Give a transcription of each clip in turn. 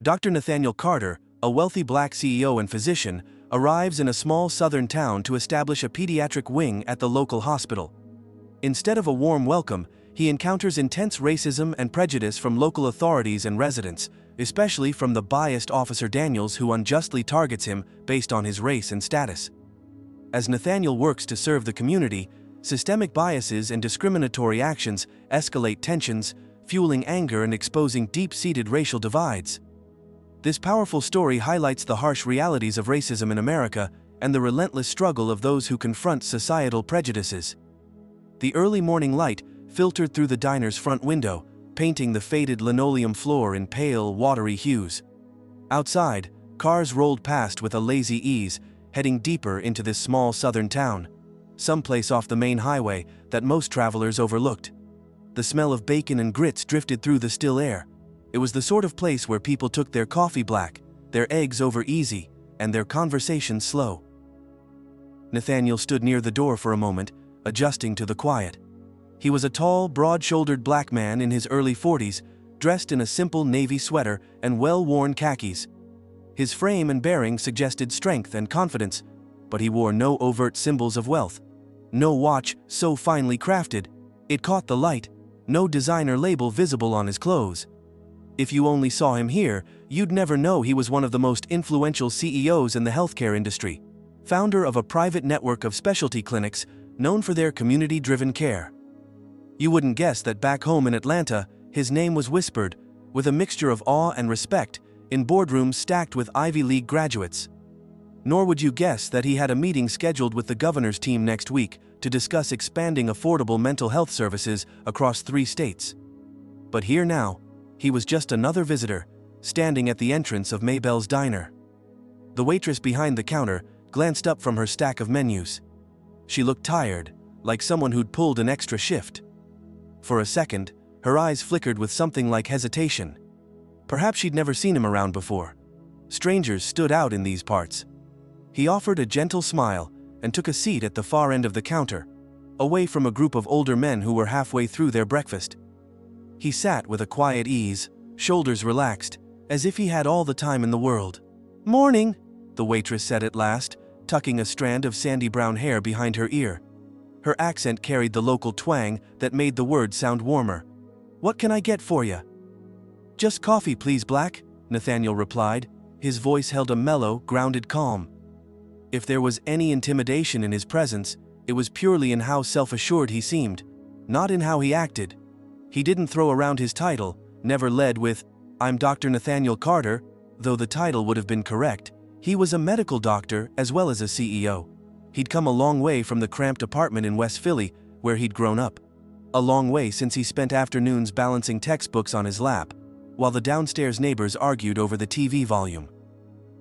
Dr. Nathaniel Carter, a wealthy black CEO and physician, arrives in a small southern town to establish a pediatric wing at the local hospital. Instead of a warm welcome, he encounters intense racism and prejudice from local authorities and residents, especially from the biased Officer Daniels who unjustly targets him based on his race and status. As Nathaniel works to serve the community, systemic biases and discriminatory actions escalate tensions, fueling anger and exposing deep-seated racial divides. This powerful story highlights the harsh realities of racism in America and the relentless struggle of those who confront societal prejudices. The early morning light filtered through the diner's front window, painting the faded linoleum floor in pale, watery hues. Outside, cars rolled past with a lazy ease, heading deeper into this small southern town, someplace off the main highway that most travelers overlooked. The smell of bacon and grits drifted through the still air. It was the sort of place where people took their coffee black, their eggs over easy, and their conversations slow. Nathaniel stood near the door for a moment, adjusting to the quiet. He was a tall, broad-shouldered black man in his early 40s, dressed in a simple navy sweater and well-worn khakis. His frame and bearing suggested strength and confidence, but he wore no overt symbols of wealth. No watch so finely crafted it caught the light, no designer label visible on his clothes. If you only saw him here, you'd never know he was one of the most influential CEOs in the healthcare industry, founder of a private network of specialty clinics known for their community-driven care. You wouldn't guess that back home in Atlanta, his name was whispered, with a mixture of awe and respect, in boardrooms stacked with Ivy League graduates. Nor would you guess that he had a meeting scheduled with the governor's team next week to discuss expanding affordable mental health services across 3 states. But here now, he was just another visitor, standing at the entrance of Maybell's diner. The waitress behind the counter glanced up from her stack of menus. She looked tired, like someone who'd pulled an extra shift. For a second, her eyes flickered with something like hesitation. Perhaps she'd never seen him around before. Strangers stood out in these parts. He offered a gentle smile and took a seat at the far end of the counter, away from a group of older men who were halfway through their breakfast. He sat with a quiet ease, shoulders relaxed, as if he had all the time in the world. "Morning," the waitress said at last, tucking a strand of sandy brown hair behind her ear. Her accent carried the local twang that made the words sound warmer. "What can I get for you?" "Just coffee, please, Black," Nathaniel replied. His voice held a mellow, grounded calm. If there was any intimidation in his presence, it was purely in how self-assured he seemed, not in how he acted. He didn't throw around his title, never led with, "I'm Dr. Nathaniel Carter," though the title would have been correct. He was a medical doctor as well as a CEO. He'd come a long way from the cramped apartment in West Philly, where he'd grown up. A long way since he spent afternoons balancing textbooks on his lap, while the downstairs neighbors argued over the TV volume.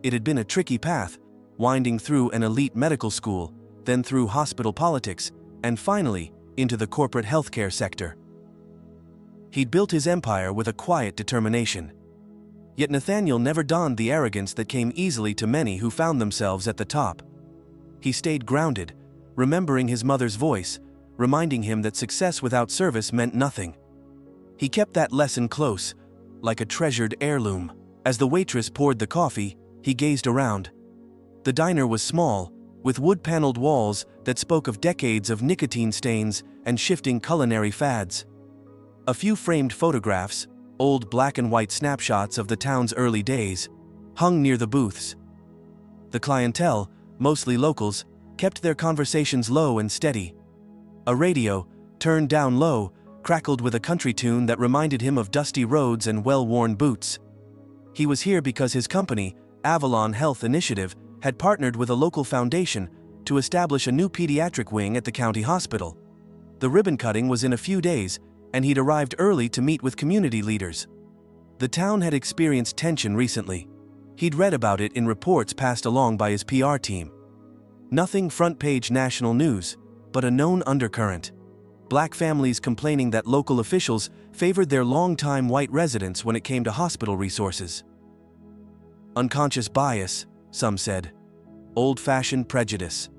It had been a tricky path, winding through an elite medical school, then through hospital politics, and finally, into the corporate healthcare sector. He'd built his empire with a quiet determination. Yet Nathaniel never donned the arrogance that came easily to many who found themselves at the top. He stayed grounded, remembering his mother's voice, reminding him that success without service meant nothing. He kept that lesson close, like a treasured heirloom. As the waitress poured the coffee, he gazed around. The diner was small, with wood-paneled walls that spoke of decades of nicotine stains and shifting culinary fads. A few framed photographs, old black and white snapshots of the town's early days, hung near the booths. The clientele, mostly locals, kept their conversations low and steady. A radio, turned down low, crackled with a country tune that reminded him of dusty roads and well-worn boots. He was here because his company, Avalon Health Initiative, had partnered with a local foundation to establish a new pediatric wing at the county hospital. The ribbon cutting was in a few days, and he'd arrived early to meet with community leaders. The town had experienced tension recently. He'd read about it in reports passed along by his PR team. Nothing front-page national news, but a known undercurrent. Black families complaining that local officials favored their longtime white residents when it came to hospital resources. Unconscious bias, some said. Old-fashioned prejudice.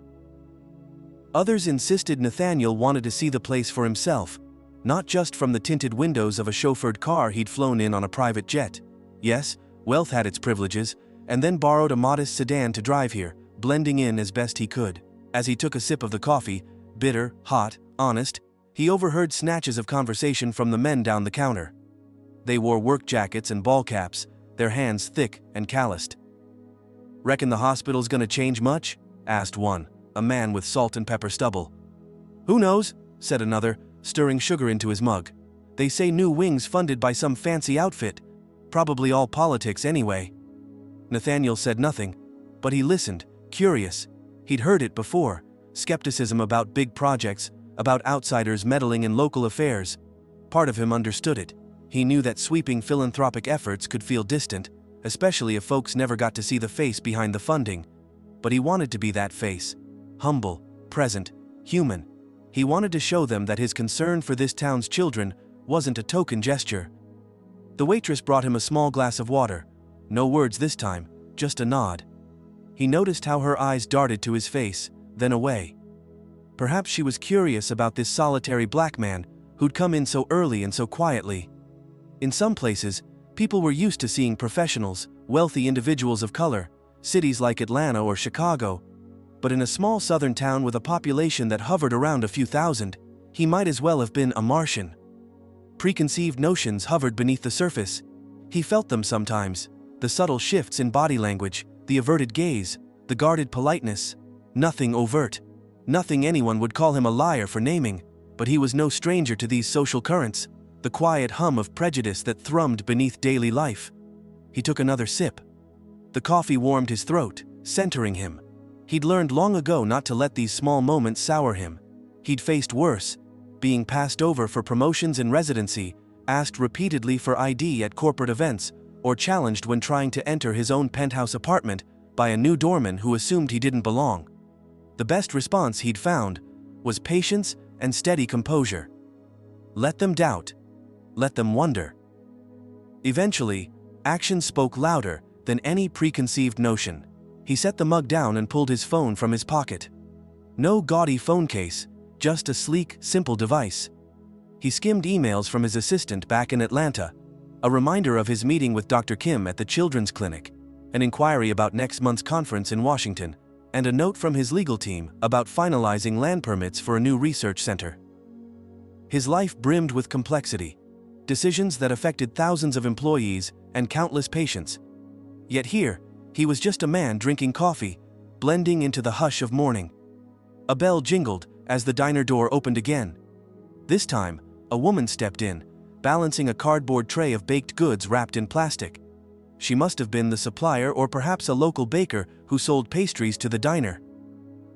Others insisted Nathaniel wanted to see the place for himself, not just from the tinted windows of a chauffeured car he'd flown in on a private jet. Yes, Wealth had its privileges, and then borrowed a modest sedan to drive here, blending in as best he could. As he took a sip of the coffee, bitter, hot, honest, he overheard snatches of conversation from the men down the counter. They wore work jackets and ball caps, their hands thick and calloused. "Reckon the hospital's gonna change much?" asked one, a man with salt and pepper stubble. "Who knows?" said another, stirring sugar into his mug. "They say new wings funded by some fancy outfit. Probably all politics anyway." Nathaniel said nothing, but he listened, curious. He'd heard it before, skepticism about big projects, about outsiders meddling in local affairs. Part of him understood it. He knew that sweeping philanthropic efforts could feel distant, especially if folks never got to see the face behind the funding. But he wanted to be that face. Humble, present, human. He wanted to show them that his concern for this town's children wasn't a token gesture. The waitress brought him a small glass of water. No words this time, just a nod. He noticed how her eyes darted to his face, then away. Perhaps she was curious about this solitary black man who'd come in so early and so quietly. In some places, people were used to seeing professionals, wealthy individuals of color, cities like Atlanta or Chicago. But in a small southern town with a population that hovered around a few thousand, he might as well have been a Martian. Preconceived notions hovered beneath the surface. He felt them sometimes, the subtle shifts in body language, the averted gaze, the guarded politeness. Nothing overt. Nothing anyone would call him a liar for naming, but he was no stranger to these social currents, the quiet hum of prejudice that thrummed beneath daily life. He took another sip. The coffee warmed his throat, centering him. He'd learned long ago not to let these small moments sour him. He'd faced worse, being passed over for promotions in residency, asked repeatedly for ID at corporate events, or challenged when trying to enter his own penthouse apartment by a new doorman who assumed he didn't belong. The best response he'd found was patience and steady composure. Let them doubt. Let them wonder. Eventually, action spoke louder than any preconceived notion. He set the mug down and pulled his phone from his pocket. No gaudy phone case, just a sleek, simple device. He skimmed emails from his assistant back in Atlanta, a reminder of his meeting with Dr. Kim at the children's clinic, an inquiry about next month's conference in Washington, and a note from his legal team about finalizing land permits for a new research center. His life brimmed with complexity, decisions that affected thousands of employees and countless patients. Yet here, he was just a man drinking coffee, blending into the hush of morning. A bell jingled as the diner door opened again. This time, a woman stepped in, balancing a cardboard tray of baked goods wrapped in plastic. She must have been the supplier or perhaps a local baker who sold pastries to the diner.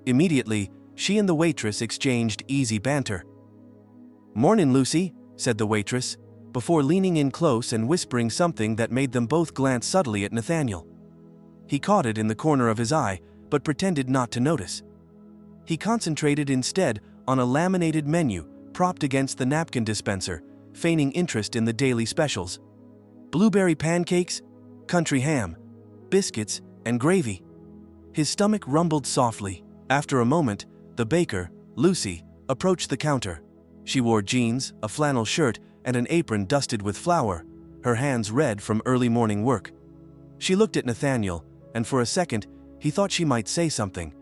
Immediately, she and the waitress exchanged easy banter. "Mornin', Lucy," said the waitress, before leaning in close and whispering something that made them both glance subtly at Nathaniel. He caught it in the corner of his eye, but pretended not to notice. He concentrated instead on a laminated menu propped against the napkin dispenser, feigning interest in the daily specials. Blueberry pancakes, country ham, biscuits, and gravy. His stomach rumbled softly. After a moment, the baker, Lucy, approached the counter. She wore jeans, a flannel shirt, and an apron dusted with flour, her hands red from early morning work. She looked at Nathaniel, and for a second, he thought she might say something.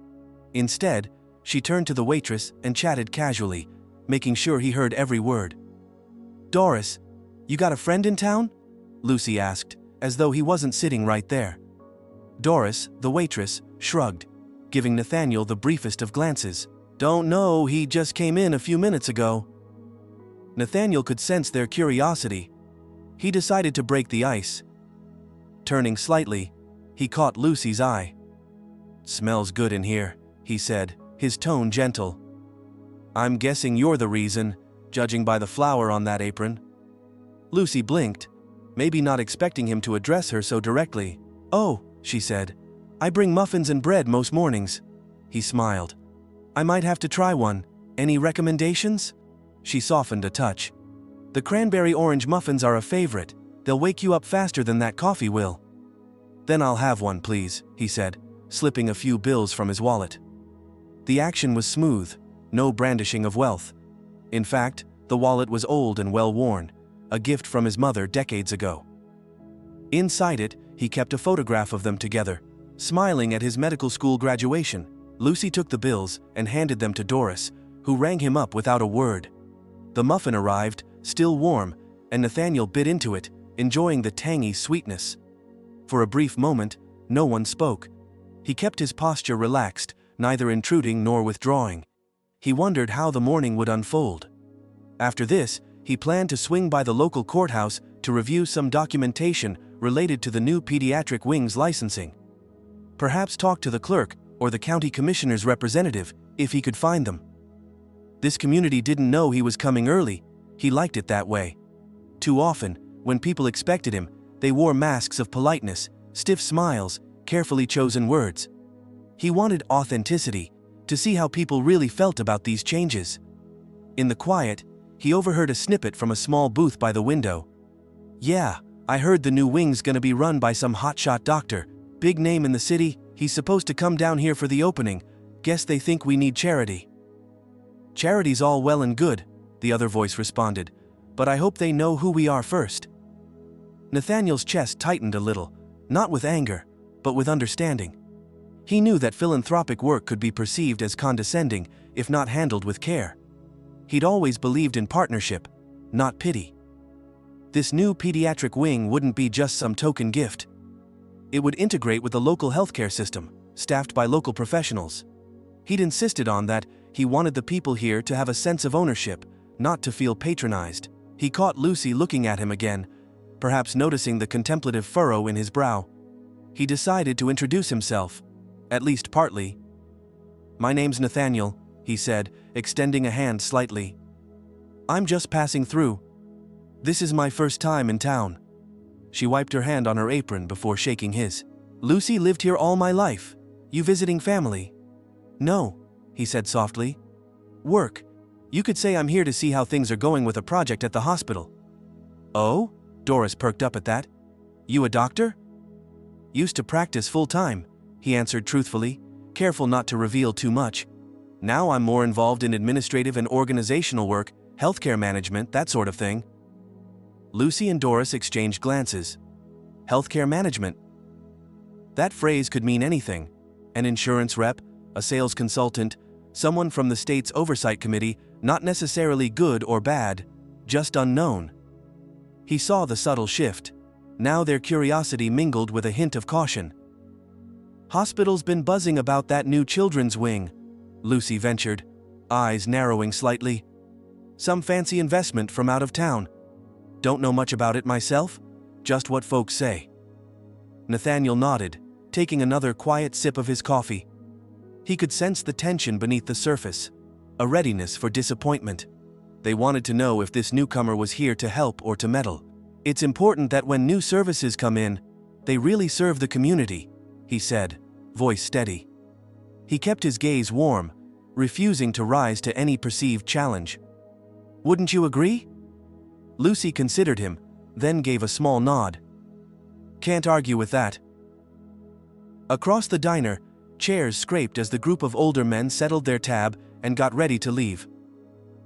Instead, she turned to the waitress and chatted casually, making sure he heard every word. "Doris, you got a friend in town?" Lucy asked, as though he wasn't sitting right there. Doris, the waitress, shrugged, giving Nathaniel the briefest of glances. "Don't know, he just came in a few minutes ago." Nathaniel could sense their curiosity. He decided to break the ice. Turning slightly, he caught Lucy's eye. "Smells good in here," he said, his tone gentle. "I'm guessing you're the reason, judging by the flour on that apron." Lucy blinked, maybe not expecting him to address her so directly. "Oh," she said, "I bring muffins and bread most mornings." He smiled. "I might have to try one. Any recommendations?" She softened a touch. "The cranberry orange muffins are a favorite. They'll wake you up faster than that coffee will." "Then I'll have one, please," he said, slipping a few bills from his wallet. The action was smooth, no brandishing of wealth. In fact, the wallet was old and well-worn, a gift from his mother decades ago. Inside it, He kept a photograph of them together, smiling at his medical school graduation. Lucy took the bills and handed them to Doris, who rang him up without a word. The muffin arrived, still warm, and Nathaniel bit into it, enjoying the tangy sweetness. For a brief moment, no one spoke. He kept his posture relaxed, neither intruding nor withdrawing. He wondered how the morning would unfold. After this, he planned to swing by the local courthouse to review some documentation related to the new pediatric wing's licensing. Perhaps talk to the clerk or the county commissioner's representative, if he could find them. This community didn't know he was coming early. He liked it that way. Too often, when people expected him, they wore masks of politeness, stiff smiles, carefully chosen words. He wanted authenticity, to see how people really felt about these changes. In the quiet, he overheard a snippet from a small booth by the window. "Yeah, I heard the new wing's gonna be run by some hotshot doctor. Big name in the city, he's supposed to come down here for the opening. Guess they think we need charity." "Charity's all well and good," the other voice responded, "but I hope they know who we are first." Nathaniel's chest tightened a little, not with anger, but with understanding. He knew that philanthropic work could be perceived as condescending if not handled with care. He'd always believed in partnership, not pity. This new pediatric wing wouldn't be just some token gift. It would integrate with the local healthcare system, staffed by local professionals. He'd insisted on that. He wanted the people here to have a sense of ownership, not to feel patronized. He caught Lucy looking at him again, perhaps noticing the contemplative furrow in his brow. He decided to introduce himself, at least partly. "My name's Nathaniel," he said, extending a hand slightly. "I'm just passing through. This is my first time in town." She wiped her hand on her apron before shaking his. "Lucy lived here all my life. You visiting family?" "No," he said softly. "Work. You could say I'm here to see how things are going with a project at the hospital." "Oh?" Doris perked up at that. "You a doctor?" "Used to practice full-time," he answered truthfully, careful not to reveal too much. "Now I'm more involved in administrative and organizational work, healthcare management, that sort of thing." Lucy and Doris exchanged glances. Healthcare management? That phrase could mean anything. An insurance rep, a sales consultant, someone from the state's oversight committee, not necessarily good or bad, just unknown. He saw the subtle shift. Now their curiosity mingled with a hint of caution. "Hospital's been buzzing about that new children's wing," Lucy ventured, eyes narrowing slightly. "Some fancy investment from out of town. Don't know much about it myself, just what folks say." Nathaniel nodded, taking another quiet sip of his coffee. He could sense the tension beneath the surface, a readiness for disappointment. They wanted to know if this newcomer was here to help or to meddle. "It's important that when new services come in, they really serve the community," he said, voice steady. He kept his gaze warm, refusing to rise to any perceived challenge. "Wouldn't you agree?" Lucy considered him, then gave a small nod. "Can't argue with that." Across the diner, chairs scraped as the group of older men settled their tab and got ready to leave.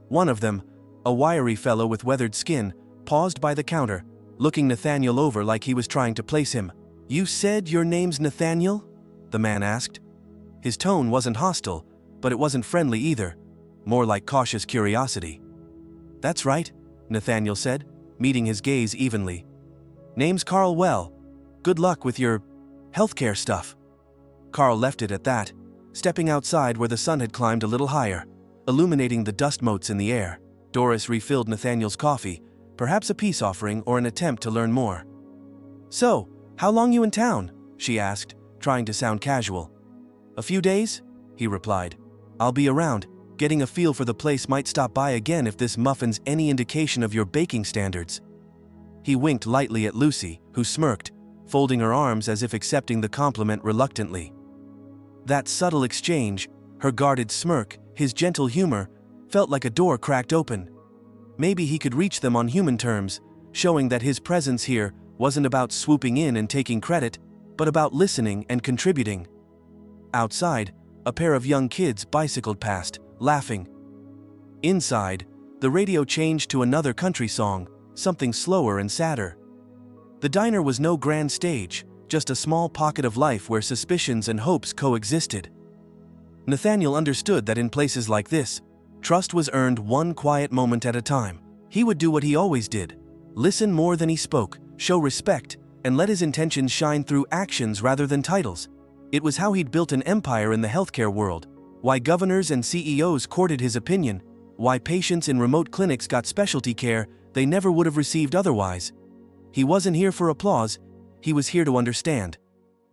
One of them, a wiry fellow with weathered skin, paused by the counter, looking Nathaniel over like he was trying to place him. "You said your name's Nathaniel?" the man asked. His tone wasn't hostile, but it wasn't friendly either, more like cautious curiosity. "That's right," Nathaniel said, meeting his gaze evenly. "Name's Carl. Well, good luck with your healthcare stuff." Carl left it at that, stepping outside where the sun had climbed a little higher, illuminating the dust motes in the air. Doris refilled Nathaniel's coffee, perhaps a peace offering or an attempt to learn more. "So, how long you in town?" she asked, trying to sound casual. "A few days," he replied. "I'll be around. Getting a feel for the place, might stop by again if this muffin's any indication of your baking standards." He winked lightly at Lucy, who smirked, folding her arms as if accepting the compliment reluctantly. That subtle exchange, her guarded smirk, his gentle humor, felt like a door cracked open. Maybe he could reach them on human terms, showing that his presence here wasn't about swooping in and taking credit, but about listening and contributing. Outside, a pair of young kids bicycled past, laughing. Inside, the radio changed to another country song, something slower and sadder. The diner was no grand stage, just a small pocket of life where suspicions and hopes coexisted. Nathaniel understood that in places like this, trust was earned one quiet moment at a time. He would do what he always did: listen more than he spoke, show respect, and let his intentions shine through actions rather than titles. It was how he'd built an empire in the healthcare world, why governors and CEOs courted his opinion, why patients in remote clinics got specialty care they never would have received otherwise. He wasn't here for applause, he was here to understand.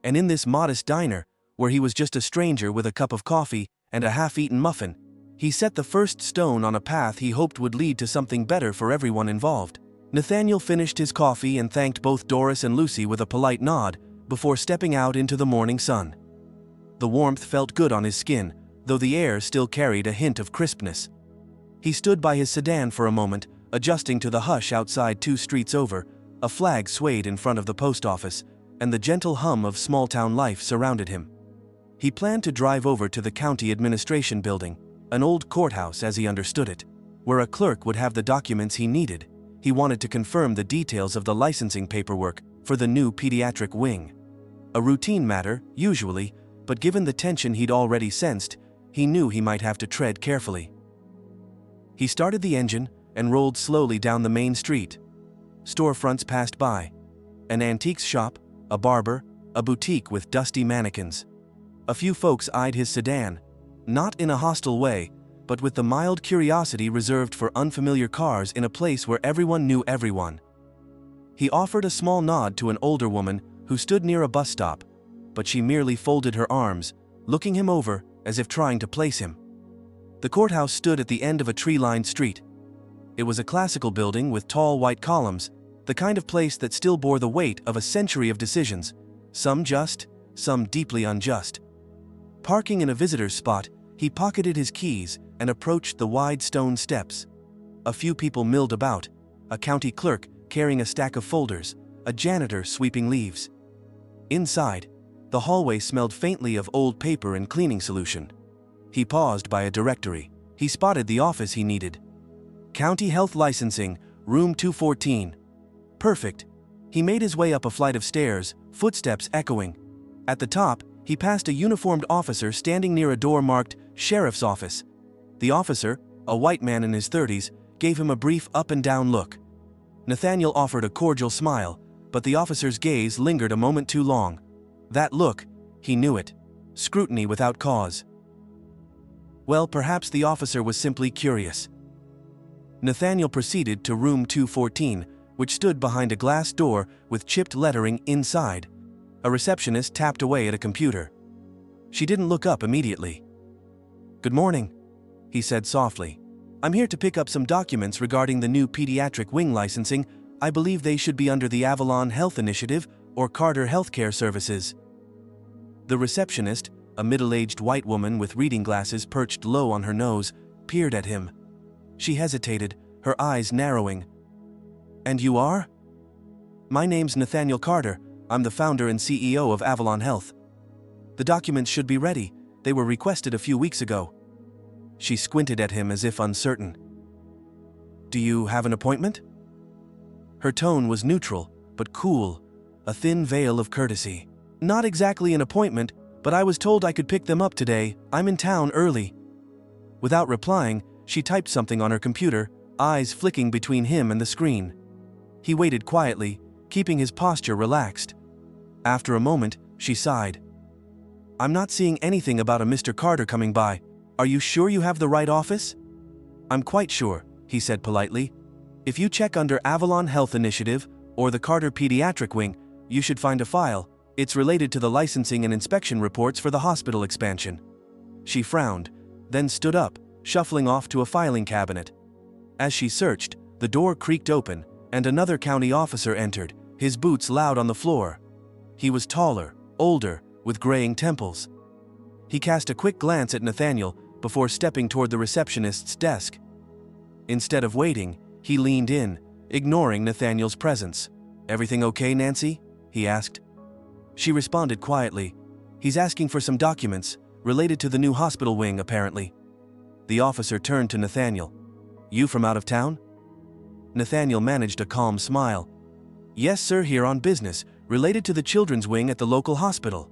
And in this modest diner, where he was just a stranger with a cup of coffee and a half-eaten muffin, he set the first stone on a path he hoped would lead to something better for everyone involved. Nathaniel finished his coffee and thanked both Doris and Lucy with a polite nod before stepping out into the morning sun. The warmth felt good on his skin, though the air still carried a hint of crispness. He stood by his sedan for a moment, adjusting to the hush outside 2 streets over. A flag swayed in front of the post office, and the gentle hum of small-town life surrounded him. He planned to drive over to the county administration building, an old courthouse as he understood it, where a clerk would have the documents he needed. He wanted to confirm the details of the licensing paperwork for the new pediatric wing. A routine matter, usually, but given the tension he'd already sensed, he knew he might have to tread carefully. He started the engine and rolled slowly down the main street. Storefronts passed by. An antiques shop, a barber, a boutique with dusty mannequins. A few folks eyed his sedan, not in a hostile way, but with the mild curiosity reserved for unfamiliar cars in a place where everyone knew everyone. He offered a small nod to an older woman who stood near a bus stop, but she merely folded her arms, looking him over as if trying to place him. The courthouse stood at the end of a tree-lined street. It was a classical building with tall white columns, the kind of place that still bore the weight of a century of decisions, some just, some deeply unjust. Parking in a visitor's spot, he pocketed his keys and approached the wide stone steps. A few people milled about, a county clerk carrying a stack of folders, a janitor sweeping leaves. Inside, the hallway smelled faintly of old paper and cleaning solution. He paused by a directory. He spotted the office he needed. County Health Licensing, Room 214. Perfect. He made his way up a flight of stairs, footsteps echoing. At the top, he passed a uniformed officer standing near a door marked Sheriff's Office. The officer, a white man in his 30s, gave him a brief up-and-down look. Nathaniel offered a cordial smile, but the officer's gaze lingered a moment too long. That look, he knew it. Scrutiny without cause. Well, perhaps the officer was simply curious. Nathaniel proceeded to room 214, which stood behind a glass door with chipped lettering inside. A receptionist tapped away at a computer. She didn't look up immediately. "Good morning," he said softly. "I'm here to pick up some documents regarding the new pediatric wing licensing. I believe they should be under the Avalon Health Initiative or Carter Healthcare Services." The receptionist, a middle-aged white woman with reading glasses perched low on her nose, peered at him. She hesitated, her eyes narrowing. "And you are?" "My name's Nathaniel Carter. I'm the founder and CEO of Avalon Health. The documents should be ready. They were requested a few weeks ago." She squinted at him as if uncertain. "Do you have an appointment?" Her tone was neutral, but cool, a thin veil of courtesy. "Not exactly an appointment, but I was told I could pick them up today. I'm in town early." Without replying, she typed something on her computer, eyes flicking between him and the screen. He waited quietly, keeping his posture relaxed. After a moment, she sighed. "I'm not seeing anything about a Mr. Carter coming by. Are you sure you have the right office?" "I'm quite sure," he said politely. "If you check under Avalon Health Initiative or the Carter Pediatric Wing, you should find a file. It's related to the licensing and inspection reports for the hospital expansion." She frowned, then stood up, shuffling off to a filing cabinet. As she searched, the door creaked open, and another county officer entered, his boots loud on the floor. He was taller, older, with graying temples. He cast a quick glance at Nathaniel before stepping toward the receptionist's desk. Instead of waiting, he leaned in, ignoring Nathaniel's presence. "Everything okay, Nancy?" he asked. She responded quietly. "He's asking for some documents, related to the new hospital wing, apparently." The officer turned to Nathaniel. "You from out of town?" Nathaniel managed a calm smile. "Yes, sir, here on business. related to the children's wing at the local hospital.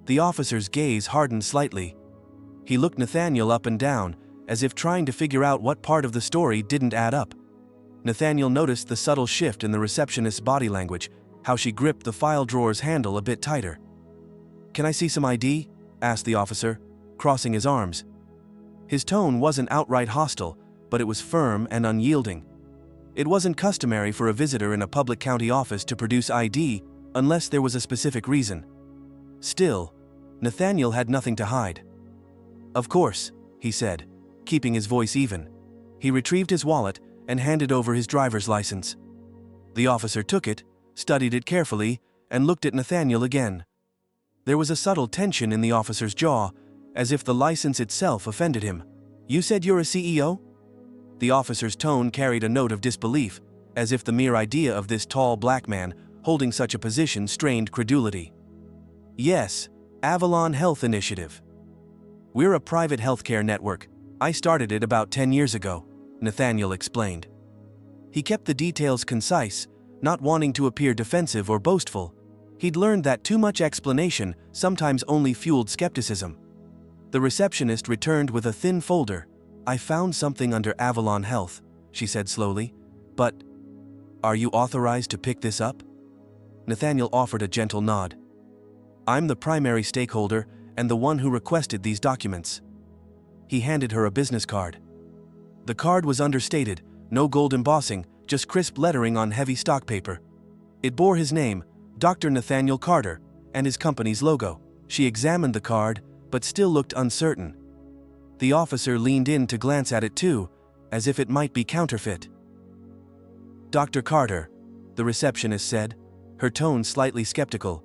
The officer's gaze hardened slightly. He looked Nathaniel up and down, as if trying to figure out what part of the story didn't add up. Nathaniel noticed the subtle shift in the receptionist's body language, how she gripped the file drawer's handle a bit tighter. "Can I see some ID?" asked the officer, crossing his arms. His tone wasn't outright hostile, but it was firm and unyielding. It wasn't customary for a visitor in a public county office to produce ID unless there was a specific reason. Still, Nathaniel had nothing to hide. "Of course," he said, keeping his voice even. He retrieved his wallet and handed over his driver's license. The officer took it, studied it carefully, and looked at Nathaniel again. There was a subtle tension in the officer's jaw, as if the license itself offended him. "You said you're a CEO?" The officer's tone carried a note of disbelief, as if the mere idea of this tall black man holding such a position strained credulity. "Yes, Avalon Health Initiative. We're a private healthcare network. I started it about 10 years ago," Nathaniel explained. He kept the details concise, not wanting to appear defensive or boastful. He'd learned that too much explanation sometimes only fueled skepticism. The receptionist returned with a thin folder. "I found something under Avalon Health," she said slowly. "But, are you authorized to pick this up?" Nathaniel offered a gentle nod. "I'm the primary stakeholder and the one who requested these documents." He handed her a business card. The card was understated, no gold embossing, just crisp lettering on heavy stock paper. It bore his name, Dr. Nathaniel Carter, and his company's logo. She examined the card, but still looked uncertain. The officer leaned in to glance at it too, as if it might be counterfeit. "Dr. Carter," the receptionist said, her tone slightly skeptical.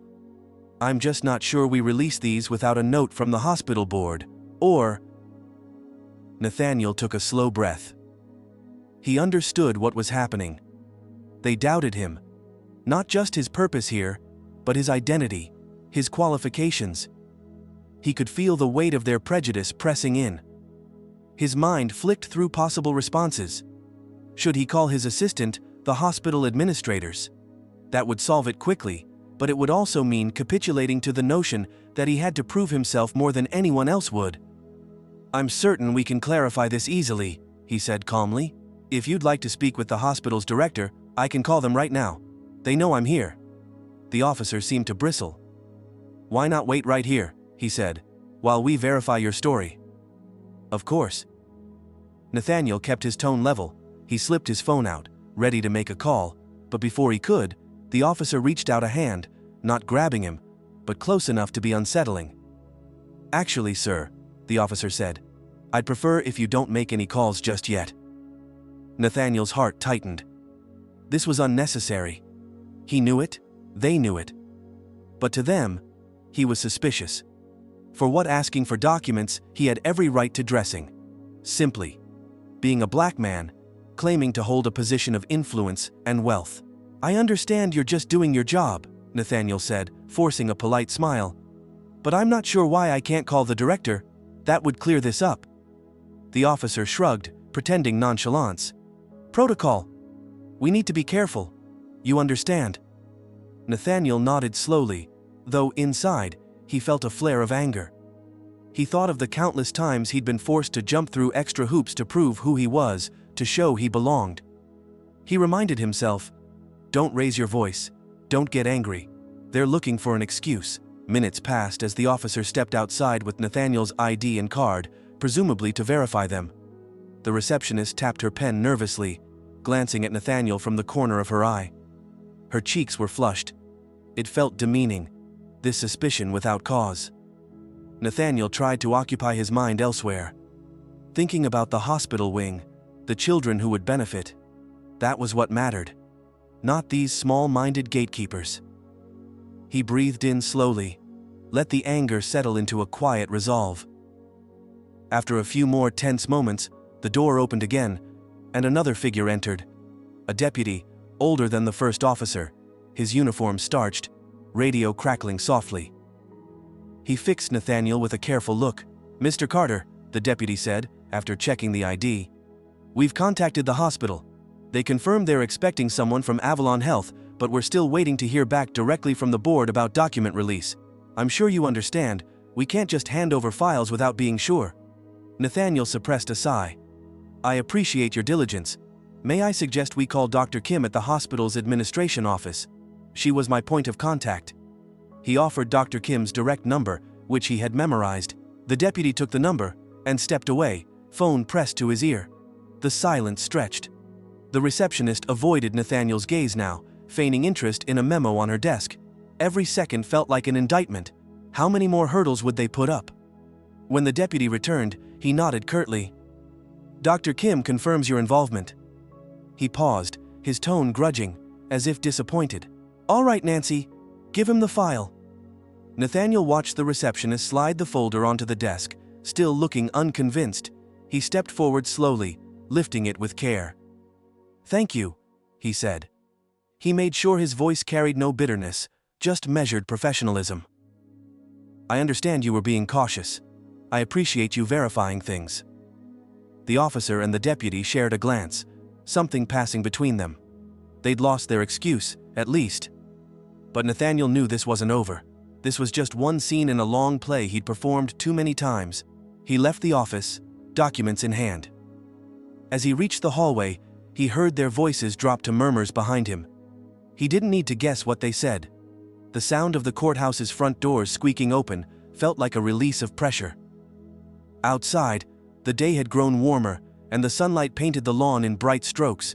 "I'm just not sure we release these without a note from the hospital board, or—" Nathaniel took a slow breath. He understood what was happening. They doubted him. Not just his purpose here, but his identity, his qualifications. He could feel the weight of their prejudice pressing in. His mind flicked through possible responses. Should he call his assistant, the hospital administrators? That would solve it quickly, but it would also mean capitulating to the notion that he had to prove himself more than anyone else would. "I'm certain we can clarify this easily," he said calmly. "If you'd like to speak with the hospital's director, I can call them right now. They know I'm here." The officer seemed to bristle. "Why not wait right here," he said, "while we verify your story?" "Of course." Nathaniel kept his tone level. He slipped his phone out, ready to make a call, but before he could, the officer reached out a hand, not grabbing him, but close enough to be unsettling. "Actually, sir," the officer said, "I'd prefer if you don't make any calls just yet." Nathaniel's heart tightened. This was unnecessary. He knew it, they knew it. But to them, he was suspicious. For what asking for documents he had every right to dressing. Simply. Being a black man, claiming to hold a position of influence and wealth. "I understand you're just doing your job," Nathaniel said, forcing a polite smile. "But I'm not sure why I can't call the director. That would clear this up." The officer shrugged, pretending nonchalance. "Protocol. We need to be careful. You understand?" Nathaniel nodded slowly, though inside, he felt a flare of anger. He thought of the countless times he'd been forced to jump through extra hoops to prove who he was, to show he belonged. He reminded himself, "Don't raise your voice. Don't get angry. They're looking for an excuse." Minutes passed as the officer stepped outside with Nathaniel's ID and card, presumably to verify them. The receptionist tapped her pen nervously, glancing at Nathaniel from the corner of her eye. Her cheeks were flushed. It felt demeaning, this suspicion without cause. Nathaniel tried to occupy his mind elsewhere. Thinking about the hospital wing, the children who would benefit. That was what mattered. Not these small-minded gatekeepers. He breathed in slowly, let the anger settle into a quiet resolve. After a few more tense moments, the door opened again, and another figure entered. A deputy, older than the first officer, his uniform starched, radio crackling softly. He fixed Nathaniel with a careful look. "Mr. Carter," the deputy said, after checking the ID. "We've contacted the hospital. They confirmed they're expecting someone from Avalon Health but we're still waiting to hear back directly from the board about document release. I'm sure you understand, we can't just hand over files without being sure." Nathaniel suppressed a sigh. "I appreciate your diligence. May I suggest we call Dr. Kim at the hospital's administration office? She was my point of contact." He offered Dr. Kim's direct number, which he had memorized. The deputy took the number and stepped away, phone pressed to his ear. The silence stretched. The receptionist avoided Nathaniel's gaze now, feigning interest in a memo on her desk. Every second felt like an indictment. How many more hurdles would they put up? When the deputy returned, he nodded curtly. "Dr. Kim confirms your involvement." He paused, his tone grudging, as if disappointed. "All right, Nancy, give him the file." Nathaniel watched the receptionist slide the folder onto the desk, still looking unconvinced. He stepped forward slowly, lifting it with care. "Thank you," he said. He made sure his voice carried no bitterness, just measured professionalism. "I understand you were being cautious. I appreciate you verifying things." The officer and the deputy shared a glance, something passing between them. They'd lost their excuse, at least. But Nathaniel knew this wasn't over. This was just one scene in a long play he'd performed too many times. He left the office, documents in hand. As he reached the hallway, he heard their voices drop to murmurs behind him. He didn't need to guess what they said. The sound of the courthouse's front doors squeaking open felt like a release of pressure. Outside, the day had grown warmer, and the sunlight painted the lawn in bright strokes.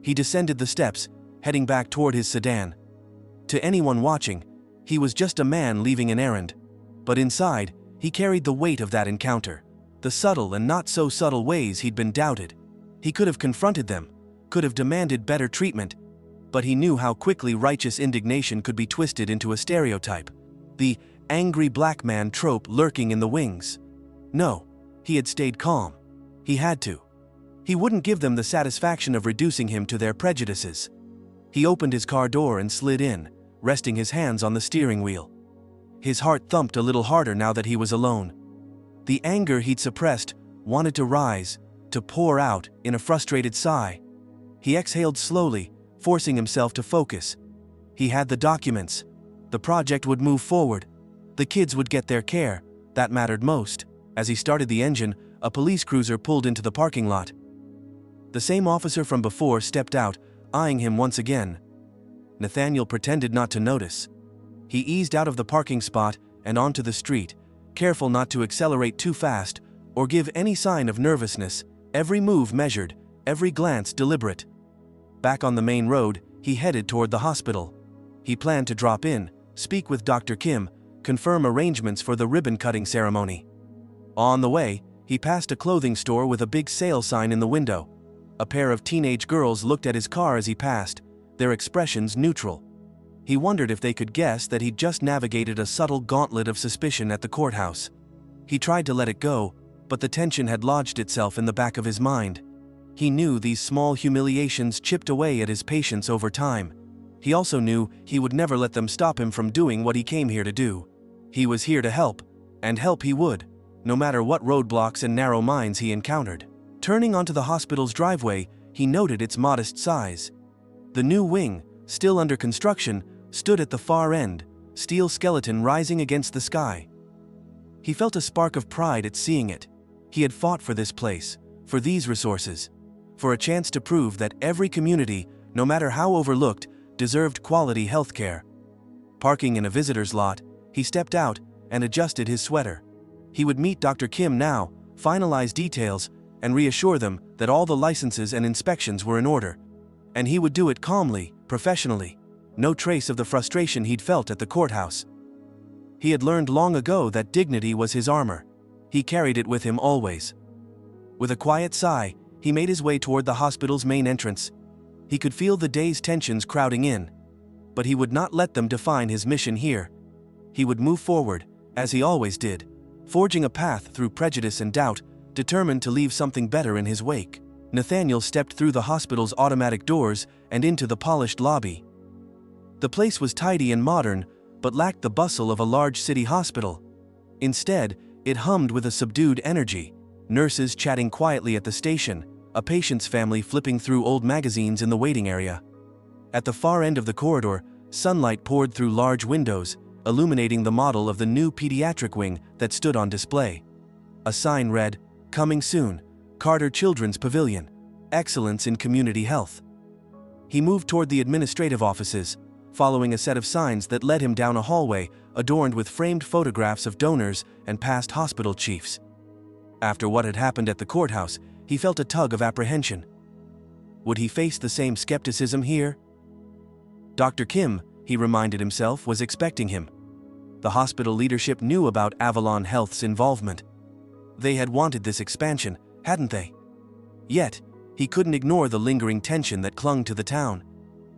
He descended the steps, heading back toward his sedan. To anyone watching, he was just a man leaving an errand. But inside, he carried the weight of that encounter, the subtle and not so subtle ways he'd been doubted. He could have confronted them, could have demanded better treatment, but he knew how quickly righteous indignation could be twisted into a stereotype. The angry black man trope lurking in the wings. No, he had stayed calm. He had to. He wouldn't give them the satisfaction of reducing him to their prejudices. He opened his car door and slid in, resting his hands on the steering wheel. His heart thumped a little harder now that he was alone. The anger he'd suppressed wanted to rise, to pour out in a frustrated sigh. He exhaled slowly, forcing himself to focus. He had the documents. The project would move forward. The kids would get their care. That mattered most. As he started the engine, a police cruiser pulled into the parking lot. The same officer from before stepped out, eyeing him once again. Nathaniel pretended not to notice. He eased out of the parking spot and onto the street, careful not to accelerate too fast or give any sign of nervousness, every move measured, every glance deliberate. Back on the main road, he headed toward the hospital. He planned to drop in, speak with Dr. Kim, confirm arrangements for the ribbon-cutting ceremony. On the way, he passed a clothing store with a big sale sign in the window. A pair of teenage girls looked at his car as he passed, their expressions neutral. He wondered if they could guess that he'd just navigated a subtle gauntlet of suspicion at the courthouse. He tried to let it go, but the tension had lodged itself in the back of his mind. He knew these small humiliations chipped away at his patience over time. He also knew he would never let them stop him from doing what he came here to do. He was here to help, and help he would, no matter what roadblocks and narrow minds he encountered. Turning onto the hospital's driveway, he noted its modest size. The new wing, still under construction, stood at the far end, steel skeleton rising against the sky. He felt a spark of pride at seeing it. He had fought for this place, for these resources, for a chance to prove that every community, no matter how overlooked, deserved quality healthcare. Parking in a visitor's lot, he stepped out and adjusted his sweater. He would meet Dr. Kim now, finalize details, and reassure them that all the licenses and inspections were in order. And he would do it calmly, professionally. No trace of the frustration he'd felt at the courthouse. He had learned long ago that dignity was his armor. He carried it with him always. With a quiet sigh, he made his way toward the hospital's main entrance. He could feel the day's tensions crowding in. But he would not let them define his mission here. He would move forward, as he always did, forging a path through prejudice and doubt, determined to leave something better in his wake. Nathaniel stepped through the hospital's automatic doors and into the polished lobby. The place was tidy and modern, but lacked the bustle of a large city hospital. Instead, it hummed with a subdued energy, nurses chatting quietly at the station, a patient's family flipping through old magazines in the waiting area. At the far end of the corridor, sunlight poured through large windows, illuminating the model of the new pediatric wing that stood on display. A sign read, "Coming soon, Carter Children's Pavilion, Excellence in Community Health." He moved toward the administrative offices, following a set of signs that led him down a hallway adorned with framed photographs of donors and past hospital chiefs. After what had happened at the courthouse, he felt a tug of apprehension. Would he face the same skepticism here? Dr. Kim, he reminded himself, was expecting him. The hospital leadership knew about Avalon Health's involvement. They had wanted this expansion, hadn't they? Yet, he couldn't ignore the lingering tension that clung to the town.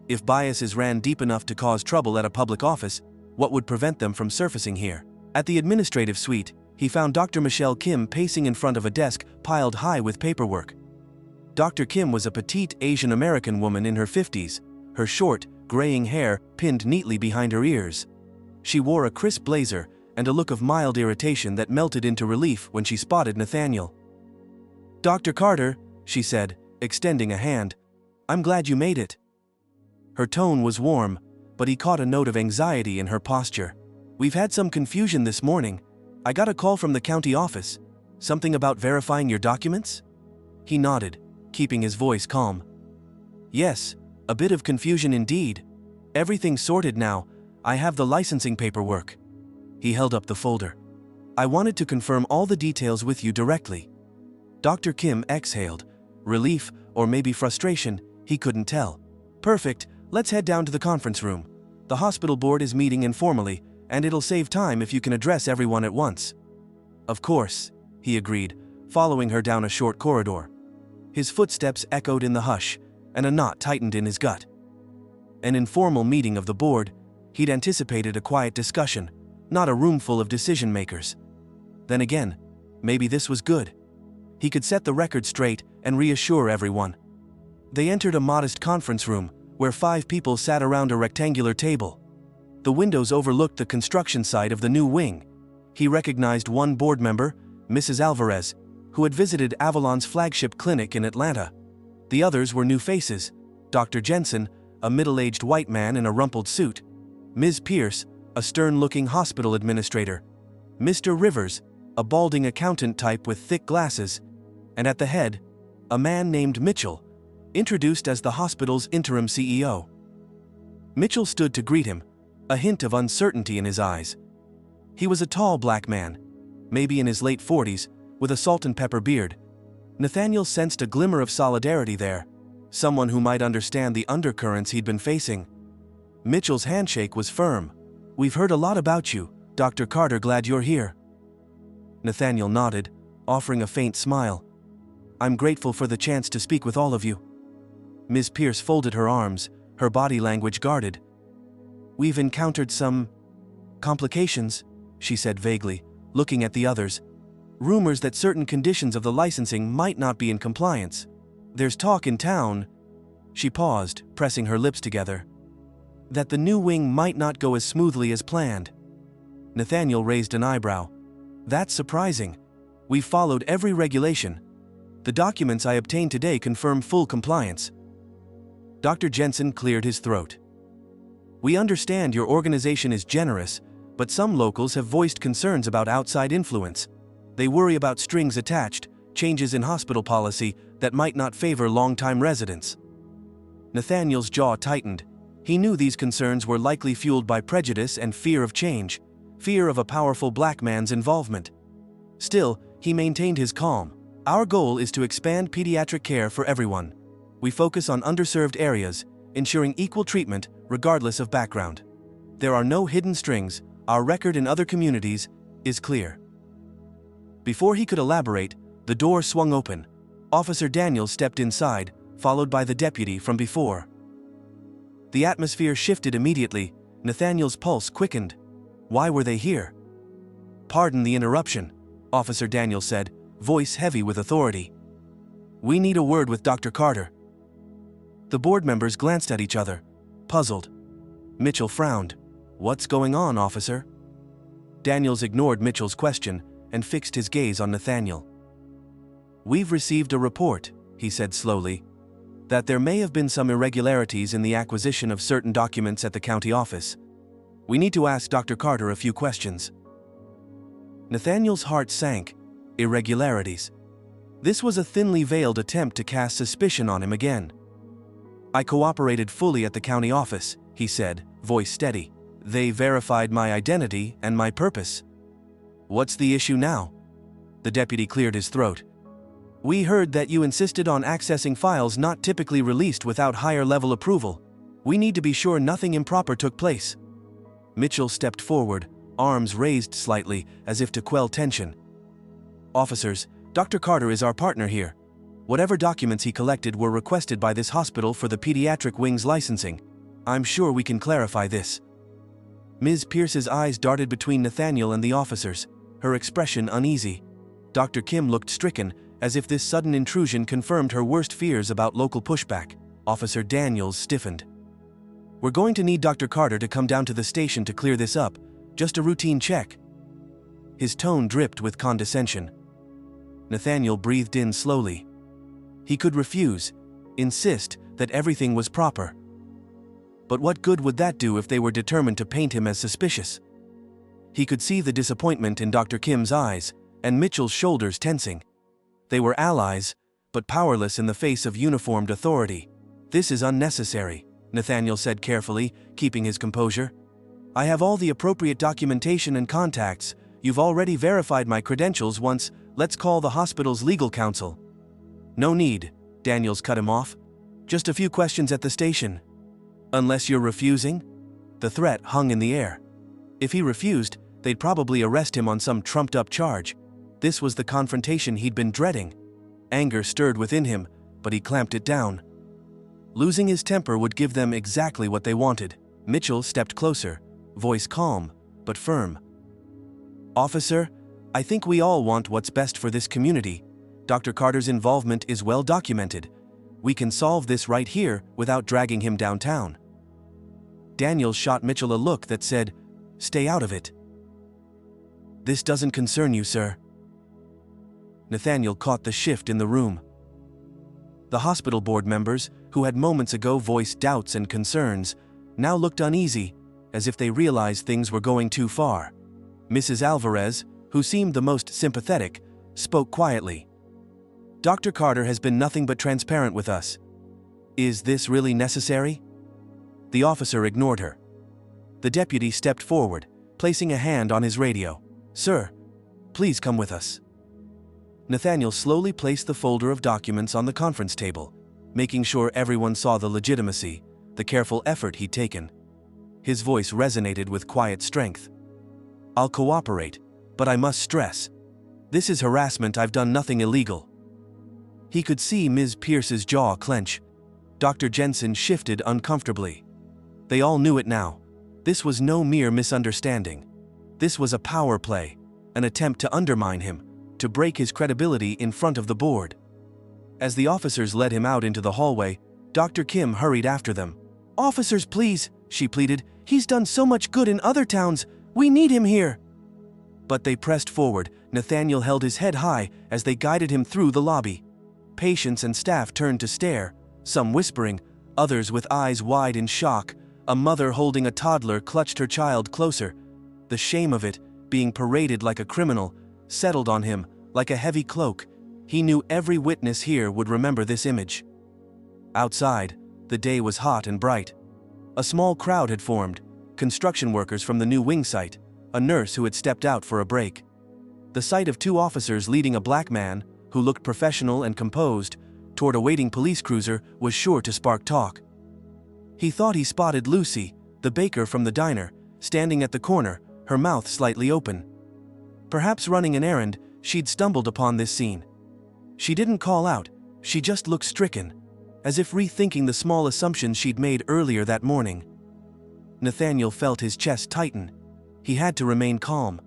If biases ran deep enough to cause trouble at a public office, what would prevent them from surfacing here? At the administrative suite, he found Dr. Michelle Kim pacing in front of a desk piled high with paperwork. Dr. Kim was a petite Asian American woman in her 50s, her short, graying hair pinned neatly behind her ears. She wore a crisp blazer and a look of mild irritation that melted into relief when she spotted Nathaniel. "Dr. Carter," she said, extending a hand, "I'm glad you made it." Her tone was warm, but he caught a note of anxiety in her posture. "We've had some confusion this morning. I got a call from the county office. Something about verifying your documents?" He nodded, keeping his voice calm. "Yes, a bit of confusion indeed. Everything's sorted now. I have the licensing paperwork." He held up the folder. "I wanted to confirm all the details with you directly." Dr. Kim exhaled. Relief, or maybe frustration, he couldn't tell. "Perfect, let's head down to the conference room. The hospital board is meeting informally, and it'll save time if you can address everyone at once." "Of course," he agreed, following her down a short corridor. His footsteps echoed in the hush, and a knot tightened in his gut. An informal meeting of the board, he'd anticipated a quiet discussion, not a room full of decision-makers. Then again, maybe this was good. He could set the record straight and reassure everyone. They entered a modest conference room, where 5 people sat around a rectangular table. The windows overlooked the construction site of the new wing. He recognized one board member, Mrs. Alvarez, who had visited Avalon's flagship clinic in Atlanta. The others were new faces: Dr. Jensen, a middle-aged white man in a rumpled suit; Ms. Pierce, a stern-looking hospital administrator; Mr. Rivers, a balding accountant type with thick glasses; and at the head, a man named Mitchell, introduced as the hospital's interim CEO. Mitchell stood to greet him, a hint of uncertainty in his eyes. He was a tall black man, maybe in his late 40s, with a salt-and-pepper beard. Nathaniel sensed a glimmer of solidarity there, someone who might understand the undercurrents he'd been facing. Mitchell's handshake was firm. "We've heard a lot about you, Dr. Carter. Glad you're here." Nathaniel nodded, offering a faint smile. "I'm grateful for the chance to speak with all of you." Ms. Pierce folded her arms, her body language guarded. "We've encountered some complications," she said vaguely, looking at the others. "Rumors that certain conditions of the licensing might not be in compliance. There's talk in town," she paused, pressing her lips together, "that the new wing might not go as smoothly as planned." Nathaniel raised an eyebrow. "That's surprising. We've followed every regulation. The documents I obtained today confirm full compliance." Dr. Jensen cleared his throat. "We understand your organization is generous, but some locals have voiced concerns about outside influence. They worry about strings attached, changes in hospital policy that might not favor long-time residents." Nathaniel's jaw tightened. He knew these concerns were likely fueled by prejudice and fear of change, fear of a powerful black man's involvement. Still, he maintained his calm. "Our goal is to expand pediatric care for everyone. We focus on underserved areas, ensuring equal treatment regardless of background. There are no hidden strings. Our record in other communities is clear." Before he could elaborate, the door swung open. Officer Daniel stepped inside, followed by the deputy from before. The atmosphere shifted immediately. Nathaniel's pulse quickened. Why were they here? "Pardon the interruption," Officer Daniel said, voice heavy with authority. "We need a word with Dr. Carter." The board members glanced at each other, puzzled. Mitchell frowned. "What's going on, officer?" Daniels ignored Mitchell's question and fixed his gaze on Nathaniel. "We've received a report," he said slowly. that there may have been some irregularities in the acquisition of certain documents at the county office. We need to ask Dr. Carter a few questions. Nathaniel's heart sank. Irregularities. This was a thinly veiled attempt to cast suspicion on him again. I cooperated fully at the county office, he said, voice steady. They verified my identity and my purpose. What's the issue now? The deputy cleared his throat. We heard that you insisted on accessing files not typically released without higher-level approval. We need to be sure nothing improper took place. Mitchell stepped forward, arms raised slightly, as if to quell tension. Officers, Dr. Carter is our partner here. Whatever documents he collected were requested by this hospital for the pediatric wing's licensing. I'm sure we can clarify this. Ms. Pierce's eyes darted between Nathaniel and the officers, her expression uneasy. Dr. Kim looked stricken, as if this sudden intrusion confirmed her worst fears about local pushback. Officer Daniels stiffened. We're going to need Dr. Carter to come down to the station to clear this up, just a routine check. His tone dripped with condescension. Nathaniel breathed in slowly. He could refuse, insist that everything was proper. But what good would that do if they were determined to paint him as suspicious? He could see the disappointment in Dr. Kim's eyes, and Mitchell's shoulders tensing. They were allies, but powerless in the face of uniformed authority. This is unnecessary, Nathaniel said carefully, keeping his composure. I have all the appropriate documentation and contacts. You've already verified my credentials once. Let's call the hospital's legal counsel. No need, Daniels cut him off. Just a few questions at the station. Unless you're refusing? The threat hung in the air. If he refused, they'd probably arrest him on some trumped-up charge. This was the confrontation he'd been dreading. Anger stirred within him, but he clamped it down. Losing his temper would give them exactly what they wanted. Mitchell stepped closer, voice calm, but firm. Officer, I think we all want what's best for this community. Dr. Carter's involvement is well documented. We can solve this right here without dragging him downtown. Daniels shot Mitchell a look that said, "Stay out of it." This doesn't concern you, sir. Nathaniel caught the shift in the room. The hospital board members, who had moments ago voiced doubts and concerns, now looked uneasy, as if they realized things were going too far. Mrs. Alvarez, who seemed the most sympathetic, spoke quietly. Dr. Carter has been nothing but transparent with us. Is this really necessary? The officer ignored her. The deputy stepped forward, placing a hand on his radio. Sir, please come with us. Nathaniel slowly placed the folder of documents on the conference table, making sure everyone saw the legitimacy, the careful effort he'd taken. His voice resonated with quiet strength. I'll cooperate, but I must stress, this is harassment. I've done nothing illegal. He could see Ms. Pierce's jaw clench. Dr. Jensen shifted uncomfortably. They all knew it now. This was no mere misunderstanding. This was a power play, an attempt to undermine him, to break his credibility in front of the board. As the officers led him out into the hallway, Dr. Kim hurried after them. Officers, please, she pleaded. He's done so much good in other towns. We need him here. But they pressed forward. Nathaniel held his head high as they guided him through the lobby. Patients and staff turned to stare, some whispering, others with eyes wide in shock. A mother holding a toddler clutched her child closer. The shame of it, being paraded like a criminal, settled on him like a heavy cloak. He knew every witness here would remember this image. Outside, the day was hot and bright. A small crowd had formed, construction workers from the new wing site, a nurse who had stepped out for a break. The sight of two officers leading a black man, who looked professional and composed, toward a waiting police cruiser was sure to spark talk. He thought he spotted Lucy, the baker from the diner, standing at the corner, her mouth slightly open. Perhaps running an errand, she'd stumbled upon this scene. She didn't call out, she just looked stricken, as if rethinking the small assumptions she'd made earlier that morning. Nathaniel felt his chest tighten. He had to remain calm.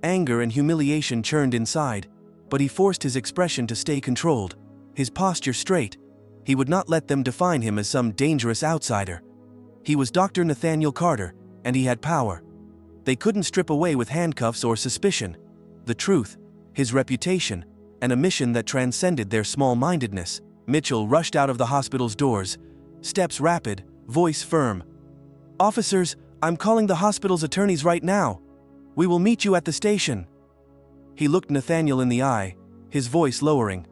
Anger and humiliation churned inside, but he forced his expression to stay controlled, his posture straight. He would not let them define him as some dangerous outsider. He was Dr. Nathaniel Carter, and he had power. They couldn't strip away with handcuffs or suspicion. The truth, his reputation, and a mission that transcended their small-mindedness, Mitchell rushed out of the hospital's doors, steps rapid, voice firm. "Officers, I'm calling the hospital's attorneys right now. We will meet you at the station." He looked Nathaniel in the eye, his voice lowering.